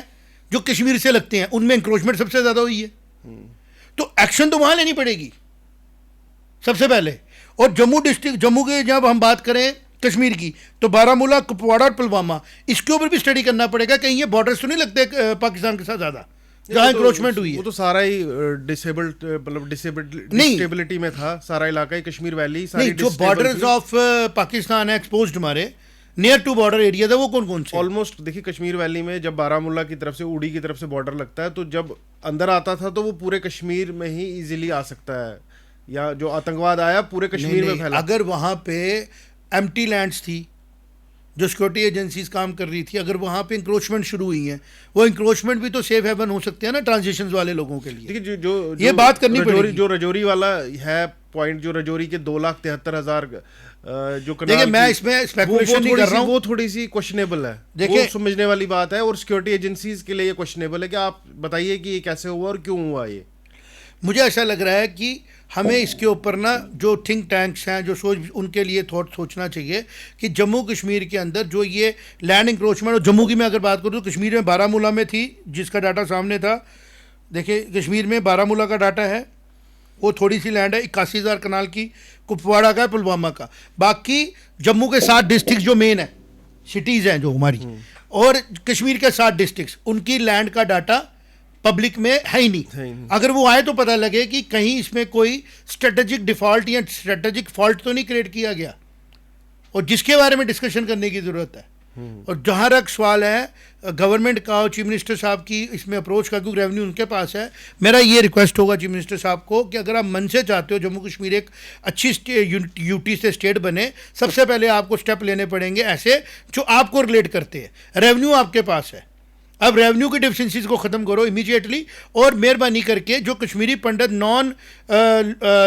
जो कश्मीर से लगते हैं उनमें इंक्रोचमेंट सबसे ज़्यादा हुई है। तो एक्शन तो वहां लेनी पड़ेगी सबसे पहले। और जम्मू डिस्ट्रिक्ट, जम्मू के जब हम बात करें कश्मीर की, तो बारामूला, कुपवाड़ा और पुलवामा, इसके ऊपर भी स्टडी करना पड़ेगा कहीं ये बॉर्डर्स तो नहीं लगते पाकिस्तान के साथ ज़्यादा जहाँ इंक्रोचमेंट हुई है। वो तो सारा ही डिसेबल्ड, मतलब डिसेबिलिटी में था सारा इलाका ही, कश्मीर वैली सारी नहीं, जो बॉर्डर्स ऑफ पाकिस्तान है एक्सपोज्ड हमारे नियर टू बॉर्डर एरिया था, वो कौन कौन से? ऑलमोस्ट देखिए, कश्मीर वैली में जब बारामूला की तरफ से, उड़ी की तरफ से बॉर्डर लगता है, तो जब अंदर आता था तो वो पूरे कश्मीर में ही इजीली आ सकता है, या जो आतंकवाद आया पूरे कश्मीर में फैला। अगर वहां पे एम्प्टी लैंड्स थी, जो सिक्योरिटी एजेंसीज काम कर रही थी, अगर वहां पे इंक्रोचमेंट शुरू हुई है, वो इंक्रोचमेंट भी तो सेफ हेवन हो सकते हैं ना ट्रांजिशन वाले लोगों के लिए। देखिए जो ये बात करनी पड़ेगी। जो रजौरी वाला है पॉइंट, जो रजौरी के 2,73,000 जो देखिए, मैं इसमें स्पेकुलेशन नहीं कर रहा हूं, वो थोड़ी सी क्वेश्चनेबल है, देखिए समझने वाली बात है, और सिक्योरिटी एजेंसीज के लिए ये क्वेश्चनेबल है कि आप बताइए कि ये कैसे हुआ और क्यों हुआ। ये मुझे ऐसा लग रहा है कि हमें इसके ऊपर ना जो थिंक टैंक्स हैं, जो सोच, उनके लिए सोचना चाहिए कि जम्मू कश्मीर के अंदर जो ये लैंड इंक्रोचमेंट, और जम्मू की मैं अगर बात करूँ तो कश्मीर में बारामूला में थी, जिसका डाटा सामने था। देखिए, कश्मीर में बारामूला का डाटा है, वो थोड़ी सी लैंड है 81,000 कनाल की, कुपवाड़ा का है, पुलवामा का। बाकी जम्मू के 7 डिस्ट्रिक्ट जो मेन है, सिटीज़ हैं जो हमारी, और कश्मीर के 7 डिस्ट्रिक्ट, उनकी लैंड का डाटा पब्लिक में है ही नहीं। अगर वो आए तो पता लगे कि कहीं इसमें कोई स्ट्रेटेजिक डिफॉल्ट या स्ट्रेटेजिक फॉल्ट तो नहीं क्रिएट किया गया, और जिसके बारे में डिस्कशन करने की ज़रूरत है। और जहाँ तक सवाल है गवर्नमेंट का और चीफ मिनिस्टर साहब की इसमें अप्रोच का, क्योंकि रेवेन्यू उनके पास है, मेरा ये रिक्वेस्ट होगा चीफ मिनिस्टर साहब को कि अगर आप मन से चाहते हो जम्मू कश्मीर एक अच्छी यूटी से स्टेट बने, सबसे पहले आपको स्टेप लेने पड़ेंगे ऐसे जो आपको रिलेट करते हैं। रेवेन्यू आपके पास है, अब रेवेन्यू की डिफिशेंसीज को ख़त्म करो इमीडिएटली, और मेहरबानी करके जो कश्मीरी पंडित नॉन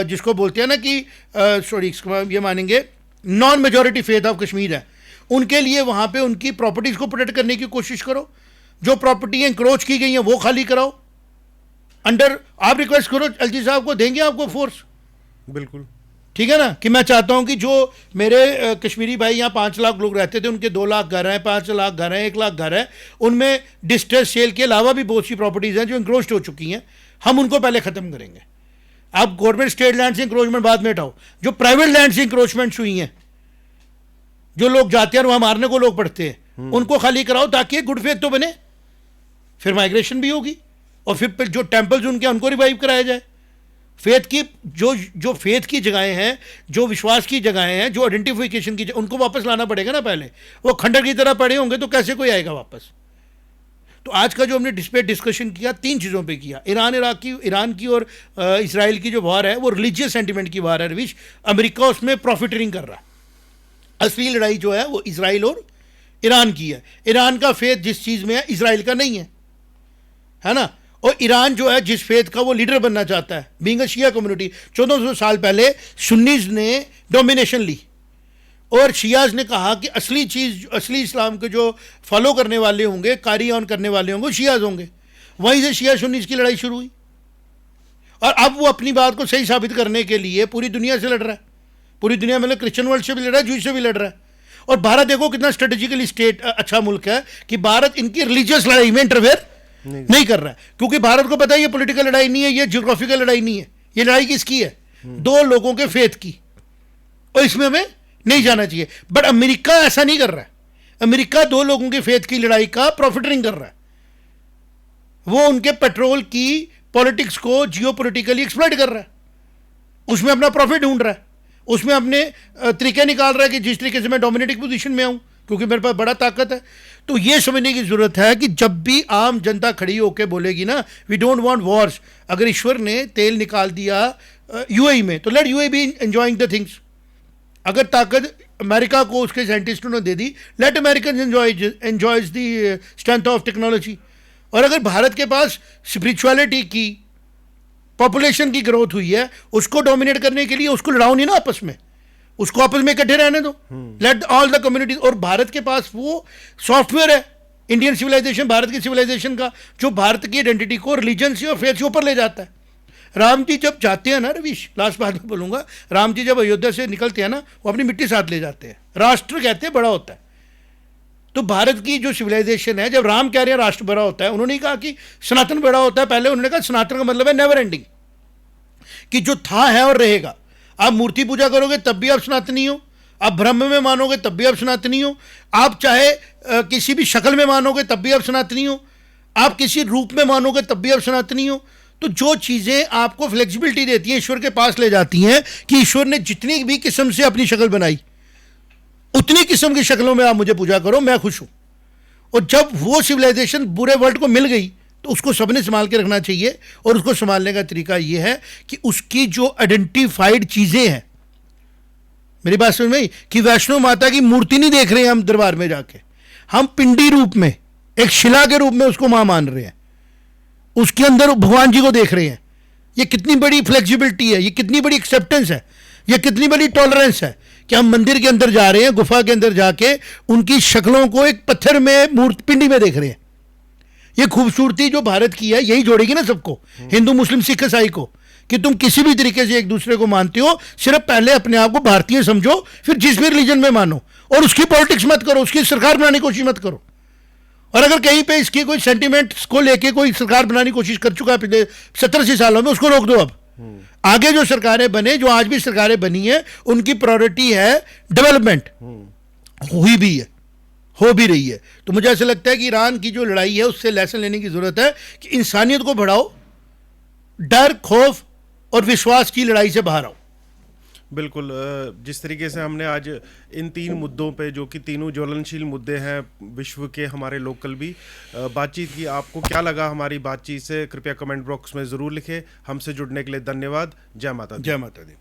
जिसको बोलते हैं ना कि सॉरी ये मानेंगे non majority faith of Kashmir है, उनके लिए वहाँ पे उनकी प्रॉपर्टीज़ को प्रोटेक्ट करने की कोशिश करो। जो प्रॉपर्टी इंक्रोच की गई हैं वो खाली कराओ। अंडर आप रिक्वेस्ट करो एलजी साहब को, देंगे आपको फोर्स, बिल्कुल ठीक है ना। कि मैं चाहता हूं कि जो मेरे कश्मीरी भाई यहाँ 5 लाख लोग रहते थे, उनके 2 लाख घर हैं, 5 लाख घर हैं, 1 लाख घर है, उनमें डिस्ट्रेस सेल के अलावा भी बहुत सी प्रॉपर्टीज़ हैं जो इंक्रोच हो चुकी हैं, हम उनको पहले ख़त्म करेंगे। आप गवर्नमेंट स्टेट लैंड से इंक्रोचमेंट बाद में हटाओ, जो प्राइवेट लैंड से इंक्रोचमेंट हुई हैं, जो लोग जाते हैं और वहाँ मारने को लोग पड़ते हैं, उनको खाली कराओ ताकि गुड फेथ तो बने, फिर माइग्रेशन भी होगी, और फिर जो टेम्पल्स उनके उनको रिवाइव कराया जाए। फेथ की जो फेथ की जगहें हैं, जो विश्वास की जगहें हैं, जो आइडेंटिफिकेशन की, उनको वापस लाना पड़ेगा ना। पहले वो खंडर की तरह पड़े होंगे तो कैसे कोई आएगा वापस। तो आज का जो हमने डिस्कशन किया 3 चीज़ों पे किया, ईरान की और इसराइल की जो वार है वो रिलीजियस सेंटिमेंट की वार है रविश। अमेरिका उसमें प्रॉफिटरिंग कर रहा है। असली लड़ाई जो है वो इसराइल और ईरान की है। ईरान का फेथ जिस चीज़ में है इसराइल का नहीं है ना। और ईरान जो है जिस फेथ का वो लीडर बनना चाहता है, बीइंग अ शिया कम्युनिटी, 1400 साल पहले सुन्नीज ने डोमिनेशन ली, और शियाज ने कहा कि असली चीज़, असली इस्लाम के जो फॉलो करने वाले होंगे, कारी ऑन करने वाले होंगे, वो शियाज होंगे। वहीं से शिया सुन्नीज की लड़ाई शुरू हुई, और अब वो अपनी बात को सही साबित करने के लिए पूरी दुनिया से लड़ रहा है। पूरी दुनिया मतलब क्रिश्चियन वर्ल्ड से भी लड़ रहा है, जूस से भी लड़ रहा है। और भारत देखो कितना स्ट्रेटेजिकली स्टेट अच्छा मुल्क है कि भारत इनकी रिलीजियस लड़ाई में इंटरफेयर नहीं कर रहा है, क्योंकि भारत को पता है ये पॉलिटिकल लड़ाई नहीं है, ये जियोग्राफिकल लड़ाई नहीं है, ये लड़ाई किसकी है? 2 लोगों के फेथ की, और इसमें हमें नहीं जाना चाहिए। बट अमेरिका ऐसा नहीं कर रहा है। अमेरिका 2 लोगों के फेथ की लड़ाई का प्रॉफिटरिंग कर रहा है। वो उनके पेट्रोल की पॉलिटिक्स को जियोपॉलिटिकली एक्सप्लॉइट कर रहा है, उसमें अपना प्रॉफिट ढूंढ रहा है, उसमें अपने तरीके निकाल रहा है कि जिस तरीके से मैं डोमिनेटिंग पोजीशन में आऊं क्योंकि मेरे पास बड़ा ताकत है। तो ये समझने की जरूरत है कि जब भी आम जनता खड़ी होकर बोलेगी ना वी डोंट वांट वॉर्स, अगर ईश्वर ने तेल निकाल दिया यूएई में तो let UAE be enjoying the things. अगर ताकत अमेरिका को उसके साइंटिस्टों ने दे दी, let American enjoys the strength of technology. और अगर भारत के पास स्पिरिचुअलिटी की, पॉपुलेशन की ग्रोथ हुई है, उसको डोमिनेट करने के लिए उसको लड़ाओ नहीं ना आपस में, उसको आपस में इकट्ठे रहने दो, लेट ऑल द कम्युनिटीज। और भारत के पास वो सॉफ्टवेयर है इंडियन सिविलाइजेशन, भारत की सिविलाइजेशन का, जो भारत की आइडेंटिटी को रिलीजन से और फेथ से ऊपर ले जाता है। राम जी जब जाते हैं ना रवीश, लास्ट बात में बोलूंगा, राम जी जब अयोध्या से निकलते हैं ना, वो अपनी मिट्टी साथ ले जाते हैं। राष्ट्र कहते हैं बड़ा होता है। तो भारत की जो सिविलाइजेशन है, जब राम कह रहे हैं राष्ट्र बड़ा होता है, उन्होंने कहा कि सनातन बड़ा होता है, पहले उन्होंने कहा सनातन का मतलब है नेवर एंडिंग, कि जो था है और रहेगा। आप मूर्ति पूजा करोगे तब भी आप सनातनी हो, आप ब्रह्म में मानोगे तब भी आप सनातनी हो, आप चाहे किसी भी शक्ल में मानोगे तब भी आप सनातनी हो, आप किसी रूप में मानोगे तब भी आप सनातनी हो। तो जो चीज़ें आपको फ्लेक्सिबिलिटी देती हैं, ईश्वर के पास ले जाती हैं कि ईश्वर ने जितनी भी किस्म से अपनी शक्ल बनाई उतनी किस्म की शक्लों में आप मुझे पूजा करो, मैं खुश हूं। और जब वो सिविलाइजेशन पूरे वर्ल्ड को मिल गई तो उसको सबने संभाल के रखना चाहिए। और उसको संभालने का तरीका यह है कि उसकी जो आइडेंटिफाइड चीज़ें हैं, मेरी बात समझ में आई, कि वैष्णो माता की मूर्ति नहीं देख रहे हैं हम दरबार में जाके, हम पिंडी रूप में, एक शिला के रूप में उसको मां मान रहे हैं, उसके अंदर भगवान जी को देख रहे हैं। ये कितनी बड़ी फ्लेक्सिबिलिटी है, ये कितनी बड़ी एक्सेप्टेंस है, ये कितनी बड़ी टॉलरेंस है कि हम मंदिर के अंदर जा रहे हैं, गुफा के अंदर जाके उनकी शक्लों को एक पत्थर में, मूर्ति पिंडी में देख रहे हैं। ये खूबसूरती जो भारत की है यही जोड़ेगी ना सबको, हिंदू मुस्लिम सिख ईसाई को, कि तुम किसी भी तरीके से एक दूसरे को मानते हो, सिर्फ पहले अपने आप को भारतीय समझो, फिर जिस भी रिलीजन में मानो, और उसकी पॉलिटिक्स मत करो, उसकी सरकार बनाने की कोशिश मत करो। और अगर कहीं पे इसके कोई सेंटिमेंट्स को लेके कोई सरकार बनाने की कोशिश कर चुका है पिछले 70-80 सालों में, उसको रोक दो। अब आगे जो सरकारें बने, जो आज भी सरकारें बनी है, उनकी प्रायोरिटी है डेवलपमेंट, हुई भी है, हो भी रही है। तो मुझे ऐसा लगता है कि ईरान की जो लड़ाई है उससे लेसन लेने की जरूरत है कि इंसानियत को बढ़ाओ, डर, खौफ और विश्वास की लड़ाई से बाहर आओ। बिल्कुल, जिस तरीके से हमने आज इन 3 मुद्दों पे, जो कि तीनों ज्वलनशील मुद्दे हैं विश्व के, हमारे लोकल भी, बातचीत की। आपको क्या लगा हमारी बातचीत से, कृपया कमेंट बॉक्स में ज़रूर लिखें। हमसे जुड़ने के लिए धन्यवाद। जय माता दी। जय माता दी।